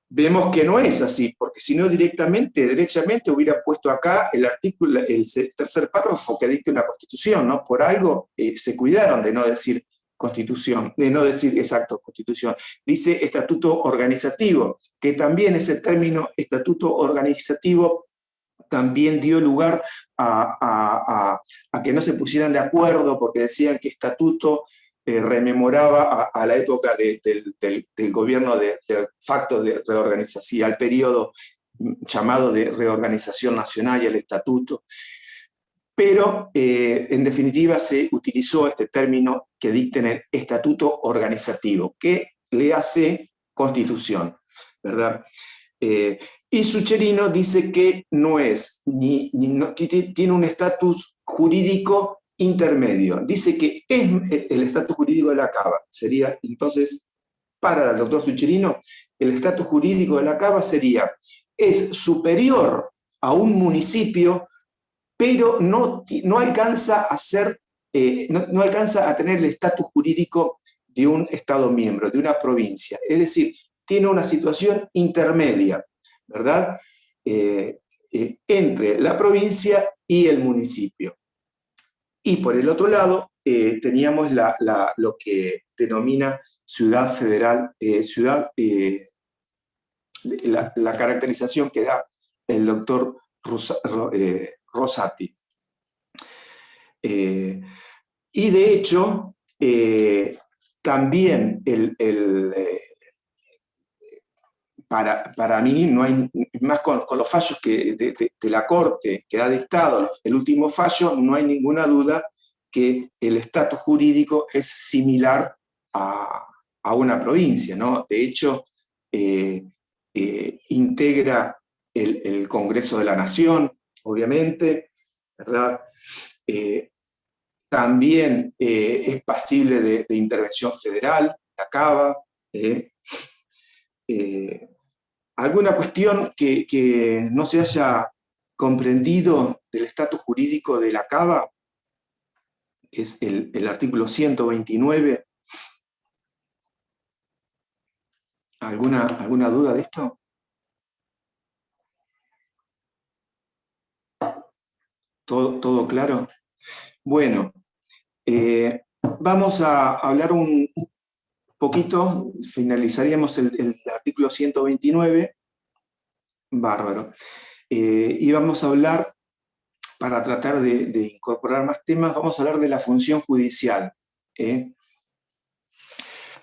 Vemos que no es así, porque si no derechamente hubiera puesto acá el artículo, el tercer párrafo que dicta una constitución, ¿no? Por algo se cuidaron de no decir constitución, de no decir exacto constitución. Dice estatuto organizativo, que también ese término estatuto organizativo también dio lugar a que no se pusieran de acuerdo, porque decían que estatuto rememoraba a la época del gobierno de facto de reorganización, al periodo llamado de reorganización nacional y el estatuto. Pero, en definitiva, se utilizó este término que dicta en el estatuto organizativo, que le hace constitución, ¿verdad? Y Sucherino dice que no es, tiene un estatus jurídico intermedio. Dice que es el estatus jurídico de la Cava. Sería, entonces, para el doctor Sucherino, el estatus jurídico de la Cava es superior a un municipio, pero no alcanza a ser, no alcanza a tener el estatus jurídico de un Estado miembro, de una provincia. Es decir, tiene una situación intermedia, ¿verdad? Entre la provincia y el municipio. Y por el otro lado, teníamos lo que denomina ciudad federal, la caracterización que da el doctor Rosati. Y de hecho, también para mí, no hay, más con los fallos de la Corte que ha dictado el último fallo, no hay ninguna duda que el estatus jurídico es similar a una provincia, ¿no? De hecho, integra el Congreso de la Nación, obviamente, ¿verdad? También es pasible de intervención federal, la Cava. ¿Alguna cuestión que no se haya comprendido del estatus jurídico de la Cava? Es el artículo 129. ¿Alguna duda de esto? ¿Todo claro? Bueno, vamos a hablar un poquito, finalizaríamos el artículo 129, bárbaro. Y vamos a hablar, para tratar de incorporar más temas, vamos a hablar de la función judicial.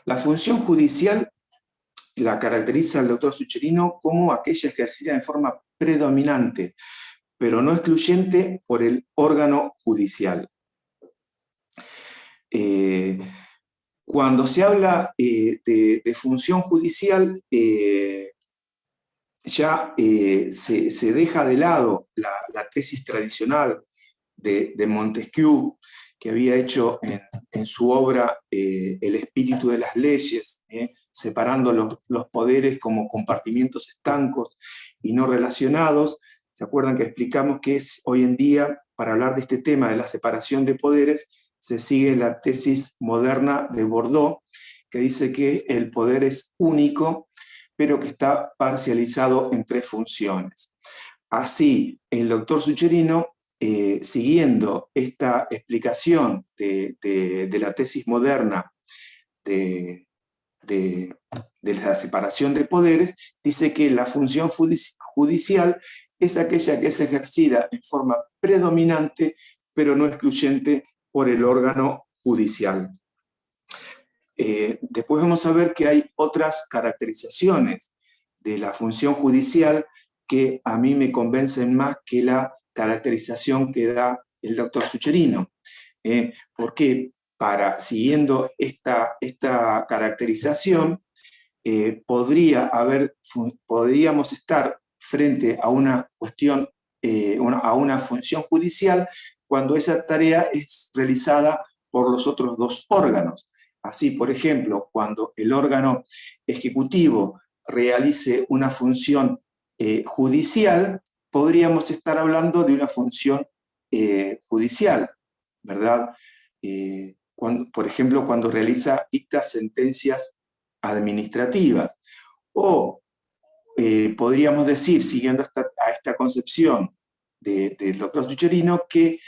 La función judicial la caracteriza el doctor Sucherino como aquella ejercida en forma predominante, pero no excluyente por el órgano judicial. Cuando se habla de función judicial, ya se deja de lado la tesis tradicional de Montesquieu, que había hecho en su obra El espíritu de las leyes, separando los poderes como compartimientos estancos y no relacionados. ¿Se acuerdan que explicamos que hoy en día, para hablar de este tema de la separación de poderes, se sigue la tesis moderna de Bordeaux, que dice que el poder es único, pero que está parcializado en 3 funciones. Así, el doctor Sucherino, siguiendo esta explicación de la tesis moderna de la separación de poderes, dice que la función judicial es aquella que es ejercida en forma predominante, pero no excluyente por el órgano judicial. Después vamos a ver que hay otras caracterizaciones de la función judicial que a mí me convencen más que la caracterización que da el doctor Sucherino. Porque siguiendo esta caracterización, podríamos estar frente a una cuestión, a una función judicial, cuando esa tarea es realizada por los otros 2 órganos. Así, por ejemplo, cuando el órgano ejecutivo realice una función judicial, podríamos estar hablando de una función judicial, ¿verdad? Por ejemplo, cuando dicta sentencias administrativas. O podríamos decir, siguiendo a esta concepción del doctor Sucherino, que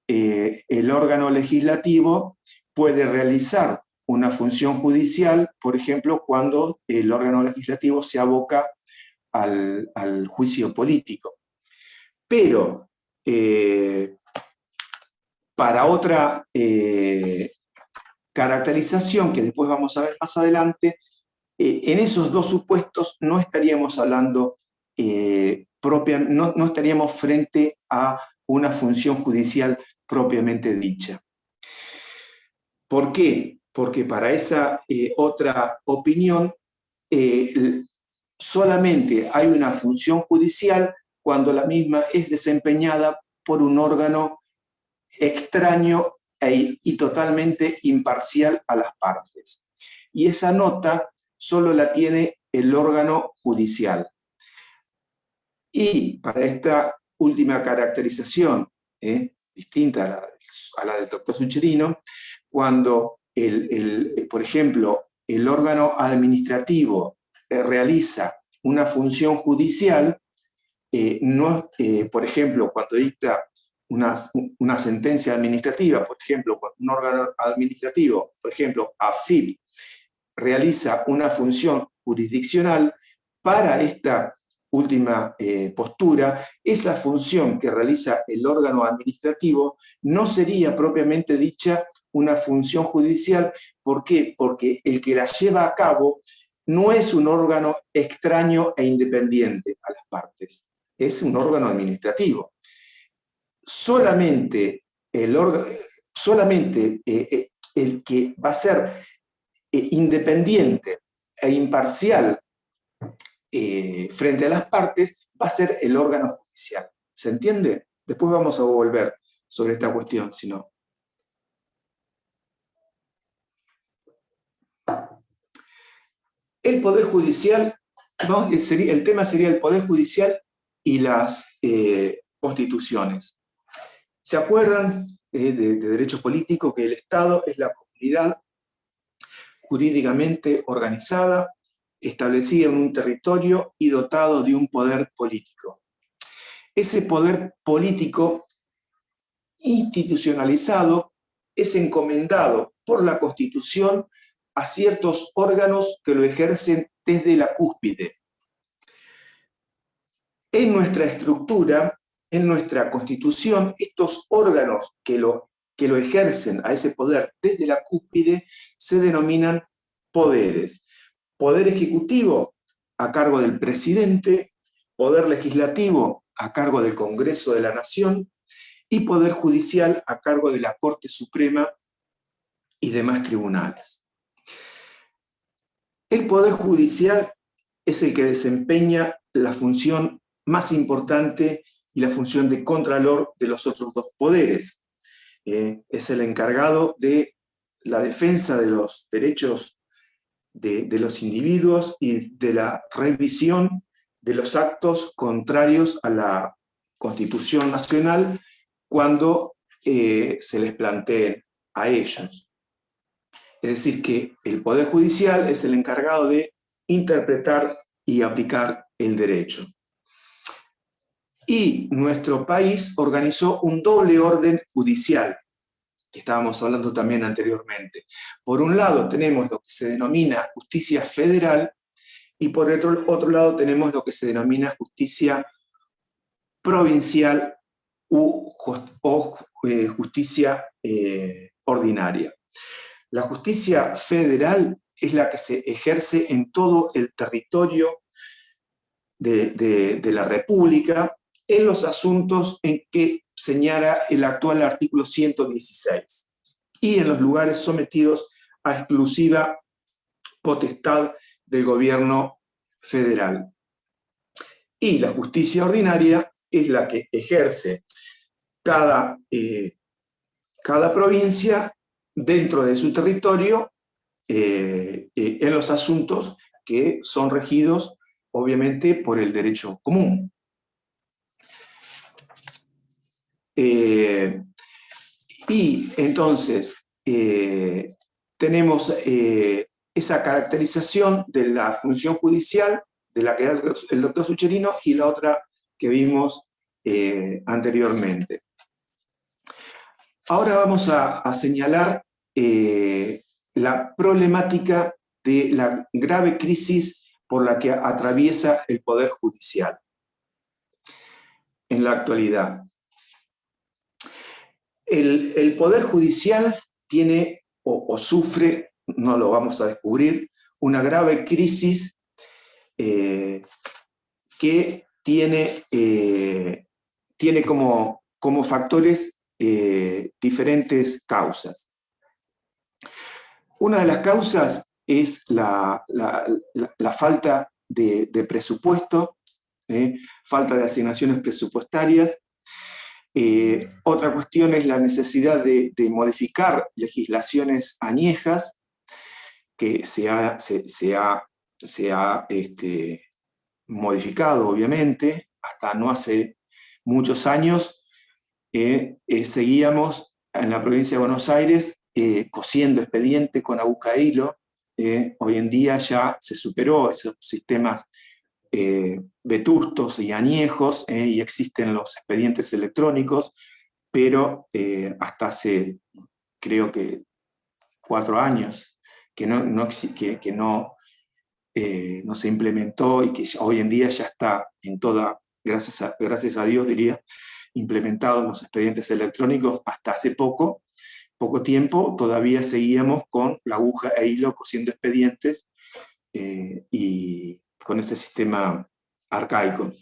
el órgano legislativo puede realizar una función judicial, por ejemplo, cuando el órgano legislativo se aboca al juicio político. Pero para otra caracterización que después vamos a ver más adelante, en esos dos supuestos no estaríamos hablando no estaríamos frente a una función judicial propiamente dicha. ¿Por qué? Porque para esa otra opinión solamente hay una función judicial cuando la misma es desempeñada por un órgano extraño y totalmente imparcial a las partes. Y esa nota solo la tiene el órgano judicial. Y para esta última caracterización, distinta a la del doctor Sucherino, cuando, por ejemplo, el órgano administrativo realiza una función judicial, por ejemplo, cuando dicta una sentencia administrativa, por ejemplo, cuando un órgano administrativo, por ejemplo, AFIP, realiza una función jurisdiccional, para esta última postura, esa función que realiza el órgano administrativo no sería propiamente dicha una función judicial. ¿Por qué? Porque el que la lleva a cabo no es un órgano extraño e independiente a las partes, es un órgano administrativo. Solamente el que va a ser independiente e imparcial frente a las partes va a ser el órgano judicial. ¿Se entiende? Después vamos a volver sobre esta cuestión, si no. El Poder Judicial, el tema sería el Poder Judicial y las constituciones. ¿Se acuerdan de derecho político que el Estado es la comunidad jurídicamente organizada, establecida en un territorio y dotado de un poder político? Ese poder político institucionalizado es encomendado por la Constitución a ciertos órganos que lo ejercen desde la cúspide. En nuestra estructura, en nuestra Constitución, estos órganos que lo ejercen a ese poder desde la cúspide se denominan poderes. Poder ejecutivo a cargo del presidente, poder legislativo a cargo del Congreso de la Nación y poder judicial a cargo de la Corte Suprema y demás tribunales. El Poder Judicial es el que desempeña la función más importante y la función de contralor de los otros dos poderes. Es el encargado de la defensa de los derechos de los individuos y de la revisión de los actos contrarios a la Constitución Nacional cuando se les planteen a ellos. Es decir, que el Poder Judicial es el encargado de interpretar y aplicar el derecho. Y nuestro país organizó un doble orden judicial, que estábamos hablando también anteriormente. Por un lado tenemos lo que se denomina justicia federal y por otro lado tenemos lo que se denomina justicia provincial o justicia ordinaria. La justicia federal es la que se ejerce en todo el territorio de la República en los asuntos en que señala el actual artículo 116 y en los lugares sometidos a exclusiva potestad del gobierno federal. Y la justicia ordinaria es la que ejerce cada provincia dentro de su territorio en los asuntos que son regidos, obviamente, por el derecho común. Y entonces tenemos esa caracterización de la función judicial, de la que da el doctor Sucherino, y la otra que vimos anteriormente. Ahora vamos a señalar la problemática de la grave crisis por la que atraviesa el Poder Judicial en la actualidad. El Poder Judicial tiene o sufre, no lo vamos a descubrir, una grave crisis que tiene como factores diferentes causas. Una de las causas es la falta de presupuesto, falta de asignaciones presupuestarias. Otra cuestión es la necesidad de modificar legislaciones añejas, que se ha modificado, obviamente. Hasta no hace muchos años seguíamos en la provincia de Buenos Aires cosiendo expediente con aguja e hilo. Hoy en día ya se superó esos sistemas vetustos y añejos, y existen los expedientes electrónicos, pero hasta hace, creo que 4 años, que no se implementó, y que hoy en día ya está en toda, gracias a Dios diría, implementados los expedientes electrónicos. Hasta hace poco tiempo todavía seguíamos con la aguja e hilo cosiendo expedientes, y con ese sistema arcaico.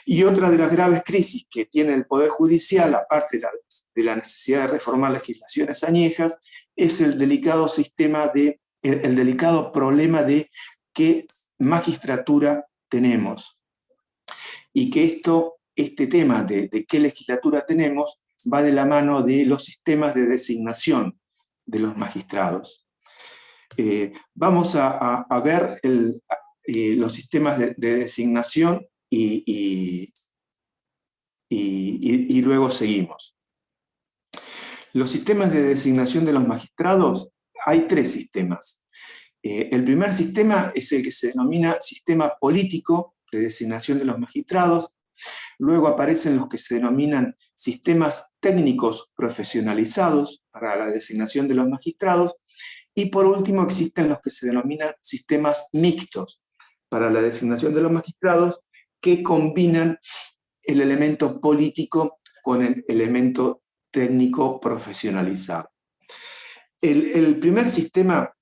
Y otra de las graves crisis que tiene el Poder Judicial, aparte de la necesidad de reformar legislaciones añejas, es el delicado problema de qué magistratura tenemos. Y que este tema de qué legislatura tenemos va de la mano de los sistemas de designación de los magistrados. Vamos a ver los sistemas de designación y luego seguimos. Los sistemas de designación de los magistrados, hay 3 sistemas. El primer sistema es el que se denomina sistema político de designación de los magistrados. Luego aparecen los que se denominan sistemas técnicos profesionalizados para la designación de los magistrados. Y por último existen los que se denominan sistemas mixtos para la designación de los magistrados, que combinan el elemento político con el elemento técnico profesionalizado. El primer sistema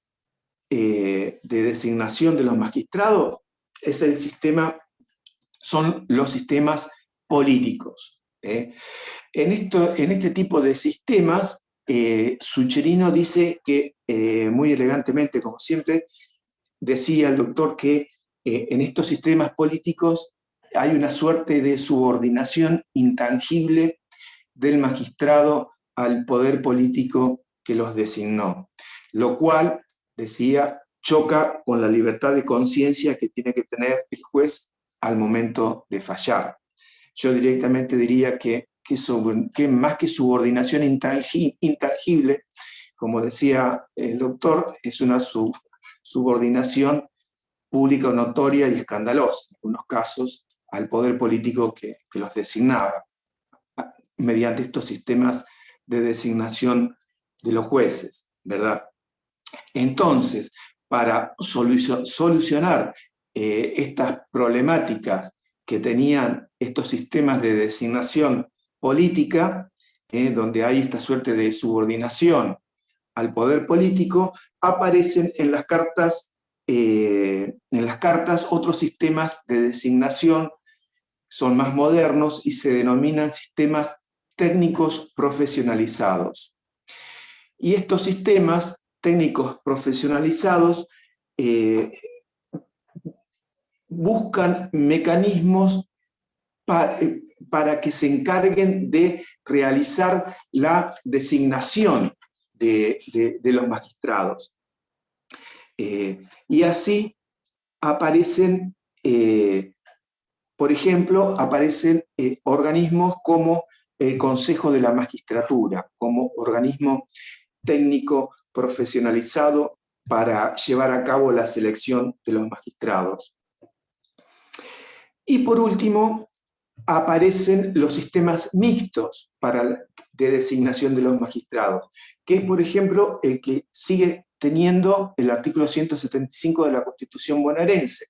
de designación de los magistrados son los sistemas políticos. En este tipo de sistemas, Sucherino dice que, muy elegantemente, como siempre, decía el doctor que en estos sistemas políticos hay una suerte de subordinación intangible del magistrado al poder político que los designó, lo cual, decía, choca con la libertad de conciencia que tiene que tener el juez al momento de fallar. Yo directamente diría que más que subordinación intangible, como decía el doctor, es una subordinación pública, notoria y escandalosa, en algunos casos, al poder político que los designaba, mediante estos sistemas de designación de los jueces, ¿verdad? Entonces, para solucionar estas problemáticas que tenían estos sistemas de designación política, donde hay esta suerte de subordinación al poder político, aparecen en las cartas otros sistemas de designación, son más modernos y se denominan sistemas técnicos profesionalizados. Y estos sistemas técnicos profesionalizados buscan mecanismos para que se encarguen de realizar la designación de los magistrados. Y así aparecen, por ejemplo, aparecen organismos como el Consejo de la Magistratura, como organismo técnico profesionalizado para llevar a cabo la selección de los magistrados. Y por último, aparecen los sistemas mixtos de designación de los magistrados, que es, por ejemplo, el que sigue teniendo el artículo 175 de la Constitución bonaerense,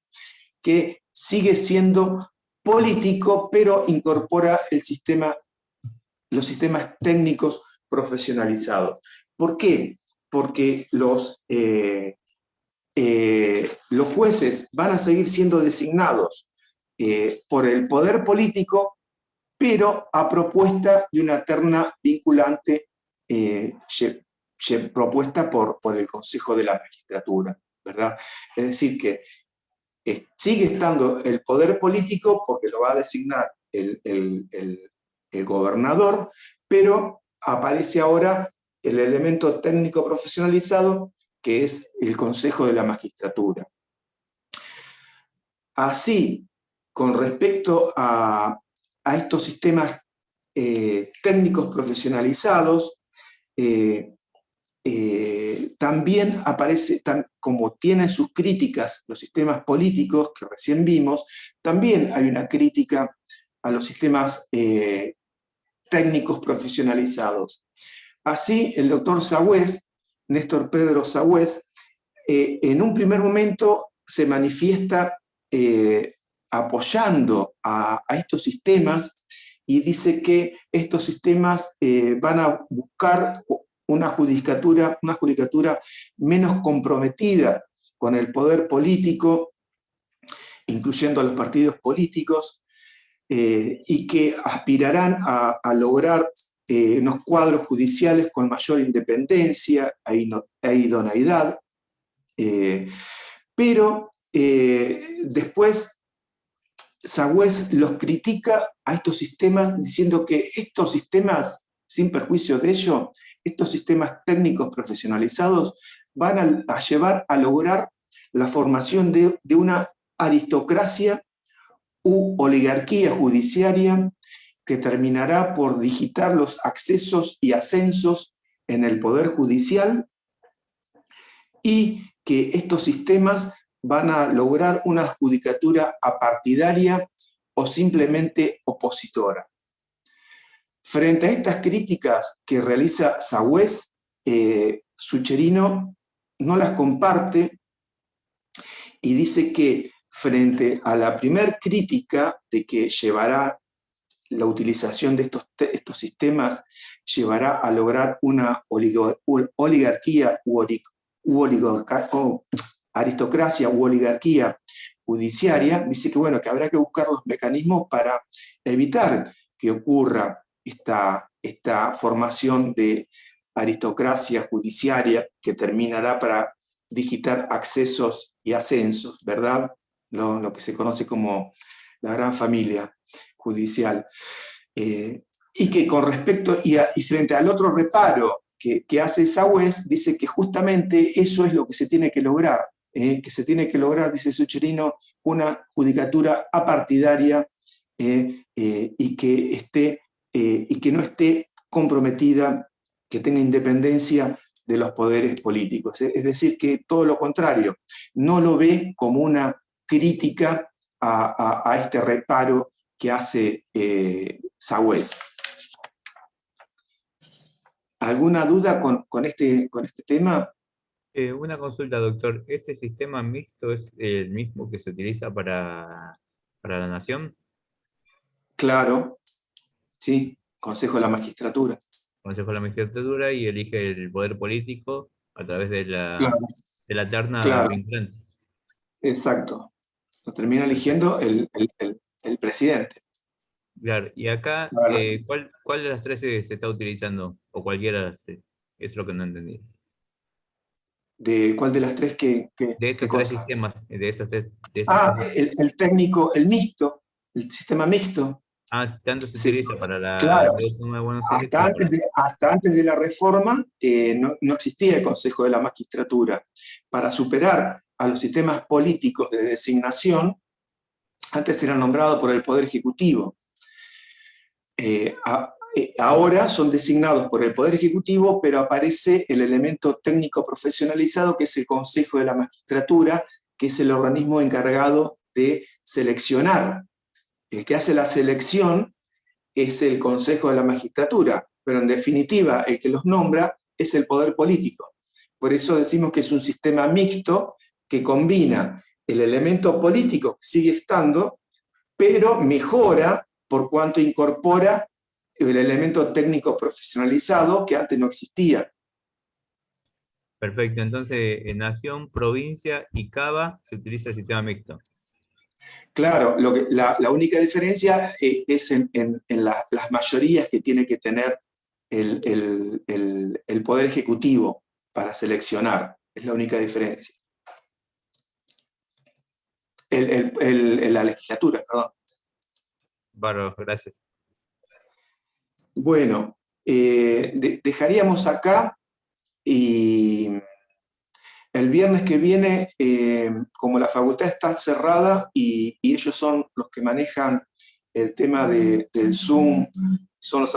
que sigue siendo político, pero incorpora los sistemas técnicos profesionalizados. ¿Por qué? Porque los jueces van a seguir siendo designados por el poder político, pero a propuesta de una terna vinculante propuesta por el Consejo de la Magistratura, ¿verdad? Es decir, que sigue estando el poder político porque lo va a designar el gobernador, pero aparece ahora el elemento técnico profesionalizado que es el Consejo de la Magistratura. Así, con respecto a estos sistemas técnicos profesionalizados, también aparece, como tienen sus críticas los sistemas políticos que recién vimos, también hay una crítica a los sistemas técnicos profesionalizados. Así, el doctor Sagüés, Néstor Pedro Sagüés, en un primer momento se manifiesta apoyando a estos sistemas y dice que estos sistemas van a buscar una judicatura menos comprometida con el poder político, incluyendo a los partidos políticos, y que aspirarán a lograr unos cuadros judiciales con mayor independencia e idoneidad, pero después Sagüés los critica a estos sistemas diciendo que estos sistemas, sin perjuicio de ello, estos sistemas técnicos profesionalizados van a llevar a lograr la formación de una aristocracia u oligarquía judiciaria que terminará por digitar los accesos y ascensos en el Poder Judicial y que estos sistemas van a lograr una judicatura apartidaria o simplemente opositora. Frente a estas críticas que realiza Sagüés, Sucherino no las comparte y dice que frente a la primer crítica de que llevará la utilización de estos sistemas llevará a lograr una oligarquía aristocracia u oligarquía judiciaria, dice que, bueno, que habrá que buscar los mecanismos para evitar que ocurra esta formación de aristocracia judiciaria que terminará para digitar accesos y ascensos, ¿verdad? Lo que se conoce como la gran familia judicial. Y que con respecto, y frente al otro reparo que hace Sagüés, dice que justamente eso es lo que se tiene que lograr, que se tiene que lograr, dice Sucherino, una judicatura apartidaria y que no esté comprometida, que tenga independencia de los poderes políticos. Es decir, que todo lo contrario, no lo ve como una crítica a este reparo que hace Sagüés. ¿Alguna duda con este tema? Una consulta, doctor. ¿Este sistema mixto es el mismo que se utiliza para la nación? Claro, sí, Consejo de la Magistratura. Consejo de la Magistratura y elige el poder político a través de Claro, la terna claro, vinculante. exacto. Lo termina eligiendo el presidente. Claro, y acá, Para los- ¿cuál de las tres se está utilizando? O cualquiera de las tres. Es lo que no entendí. ¿De cuál de las tres De qué estos tres cosa? sistemas, de estos tres. El técnico, el mixto, el sistema mixto. Tanto se Se- utiliza para la claro, Toma de Buenos Aires como para... hasta antes de la reforma no existía el Consejo de la Magistratura. Para superar a los sistemas políticos de designación, antes eran nombrados por el Poder Ejecutivo. Ahora son designados por el Poder Ejecutivo, pero aparece el elemento técnico profesionalizado, que es el Consejo de la Magistratura, que es el organismo encargado de seleccionar. El que hace la selección es el Consejo de la Magistratura, pero en definitiva el que los nombra es el poder político. Por eso decimos que es un sistema mixto que combina el elemento político que sigue estando, pero mejora por cuanto incorpora el elemento técnico profesionalizado que antes no existía. Perfecto, entonces en Nación, Provincia y Cava se utiliza el sistema mixto. Claro, la única diferencia es en las mayorías que tiene que tener el Poder Ejecutivo para seleccionar. Es la única diferencia. La legislatura, perdón. Bárbaro, gracias. Bueno, dejaríamos acá y el viernes que viene, como la facultad está cerrada y ellos son los que manejan el tema del Zoom, son los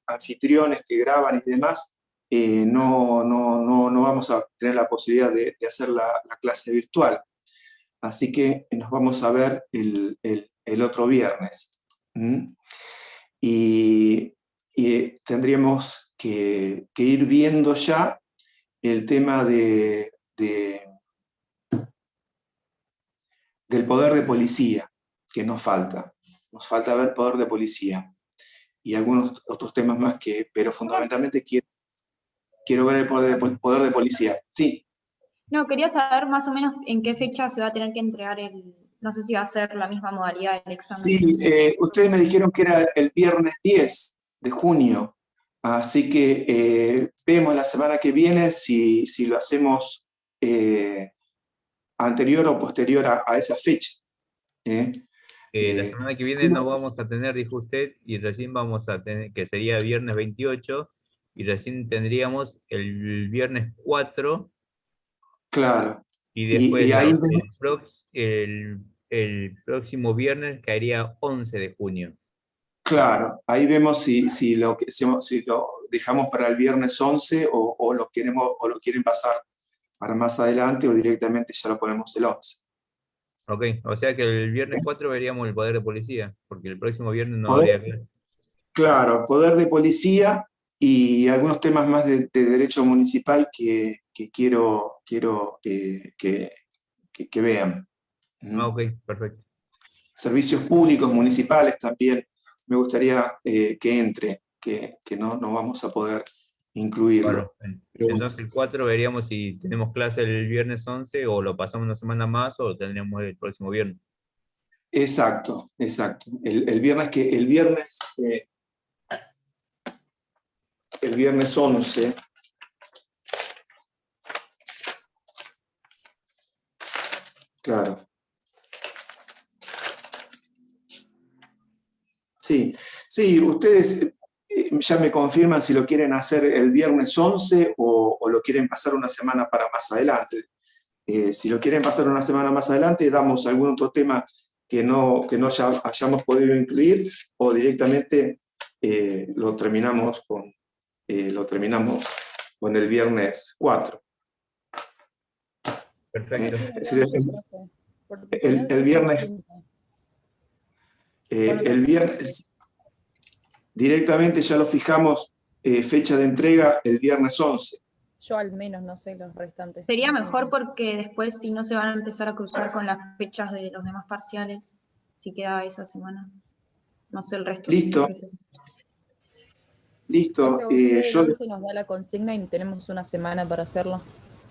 anfitriones que graban y demás, no vamos a tener la posibilidad de hacer la clase virtual. Así que nos vamos a ver el otro viernes. ¿Mm? Y tendríamos que ir viendo ya el tema del poder de policía, que nos falta. Nos falta ver poder de policía. Y algunos otros temas más, pero fundamentalmente quiero ver el poder de policía. Sí. No, quería saber más o menos en qué fecha se va a tener que entregar no sé si va a ser la misma modalidad del examen. Sí, ustedes me dijeron que era el viernes 10 de junio, así que vemos la semana que viene si lo hacemos anterior o posterior a esa fecha. La semana que Sí, viene no vamos a tener, dijo usted, y recién vamos a tener, que sería viernes 28, y recién tendríamos el viernes 4, claro. y Y después ahí, el próximo viernes caería 11 de junio. claro, ahí vemos si lo dejamos para el viernes 11 o lo quieren pasar para más adelante o directamente ya lo ponemos el 11. Ok, o sea que el viernes 4 veríamos el poder de policía, porque el próximo viernes no Poder, habría clase. claro, poder de policía y algunos temas más de derecho municipal que quiero que vean. Ah, ok, perfecto. Servicios públicos municipales también me gustaría que entre, que no vamos a poder incluirlo. Bueno, Pero bueno, entonces el 4 veríamos si tenemos clase el viernes 11 o lo pasamos una semana más o lo tendríamos el próximo viernes. exacto, exacto. El viernes 11, claro. Sí, sí, ustedes ya me confirman si lo quieren hacer el viernes 11 o lo quieren pasar una semana para más adelante. Si lo quieren pasar una semana más adelante, damos algún otro tema que no hayamos podido incluir o directamente lo terminamos con el viernes 4. Perfecto. Es decir, el viernes, el viernes directamente ya lo fijamos, fecha de entrega el viernes 11. Yo al menos no sé los restantes. Sería mejor porque después si no se van a empezar a cruzar con las fechas de los demás parciales, si queda esa semana. No sé el resto. Listo. Listo. Usted el Yo 11 nos da la consigna y tenemos una semana para hacerlo.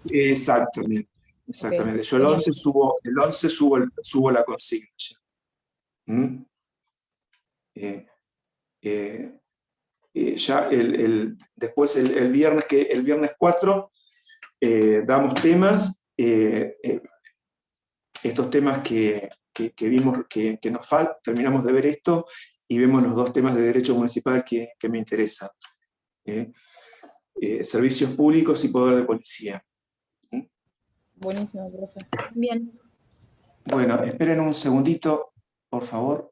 exactamente. Okay. Yo el 11 subo la consigna. ¿Mm? Ya después el viernes 4 damos temas, estos temas que vimos que nos faltan, terminamos de ver esto y vemos los dos temas de derecho municipal que me interesan. Servicios públicos y poder de policía. Buenísimo, profe. Bien. Bueno, esperen un segundito, por favor.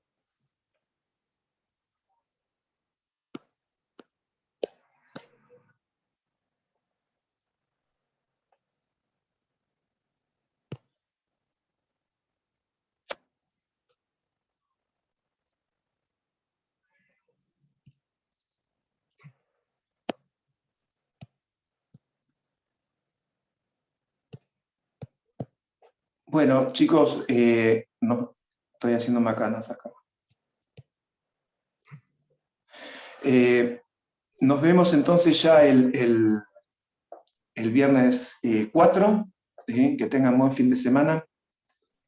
Bueno, chicos, no, estoy haciendo macanas acá. Nos vemos entonces ya el viernes 4. Que tengan buen fin de semana,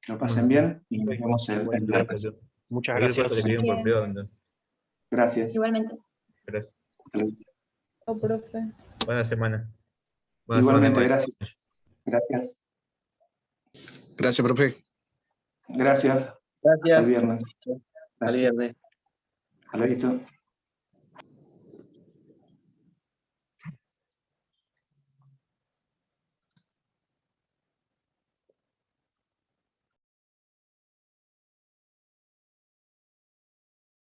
que lo pasen bien y nos vemos el viernes. Muchas Cualquier cosa gracias. le escribimos por Gracias. privado, entonces. Gracias. Igualmente. Gracias. Chao, profe. Buena semana. Buena Igualmente, semana igual. gracias. Gracias. Gracias, profe. Gracias. Hasta el Gracias. viernes. Al Gracias. viernes. Hasta luego.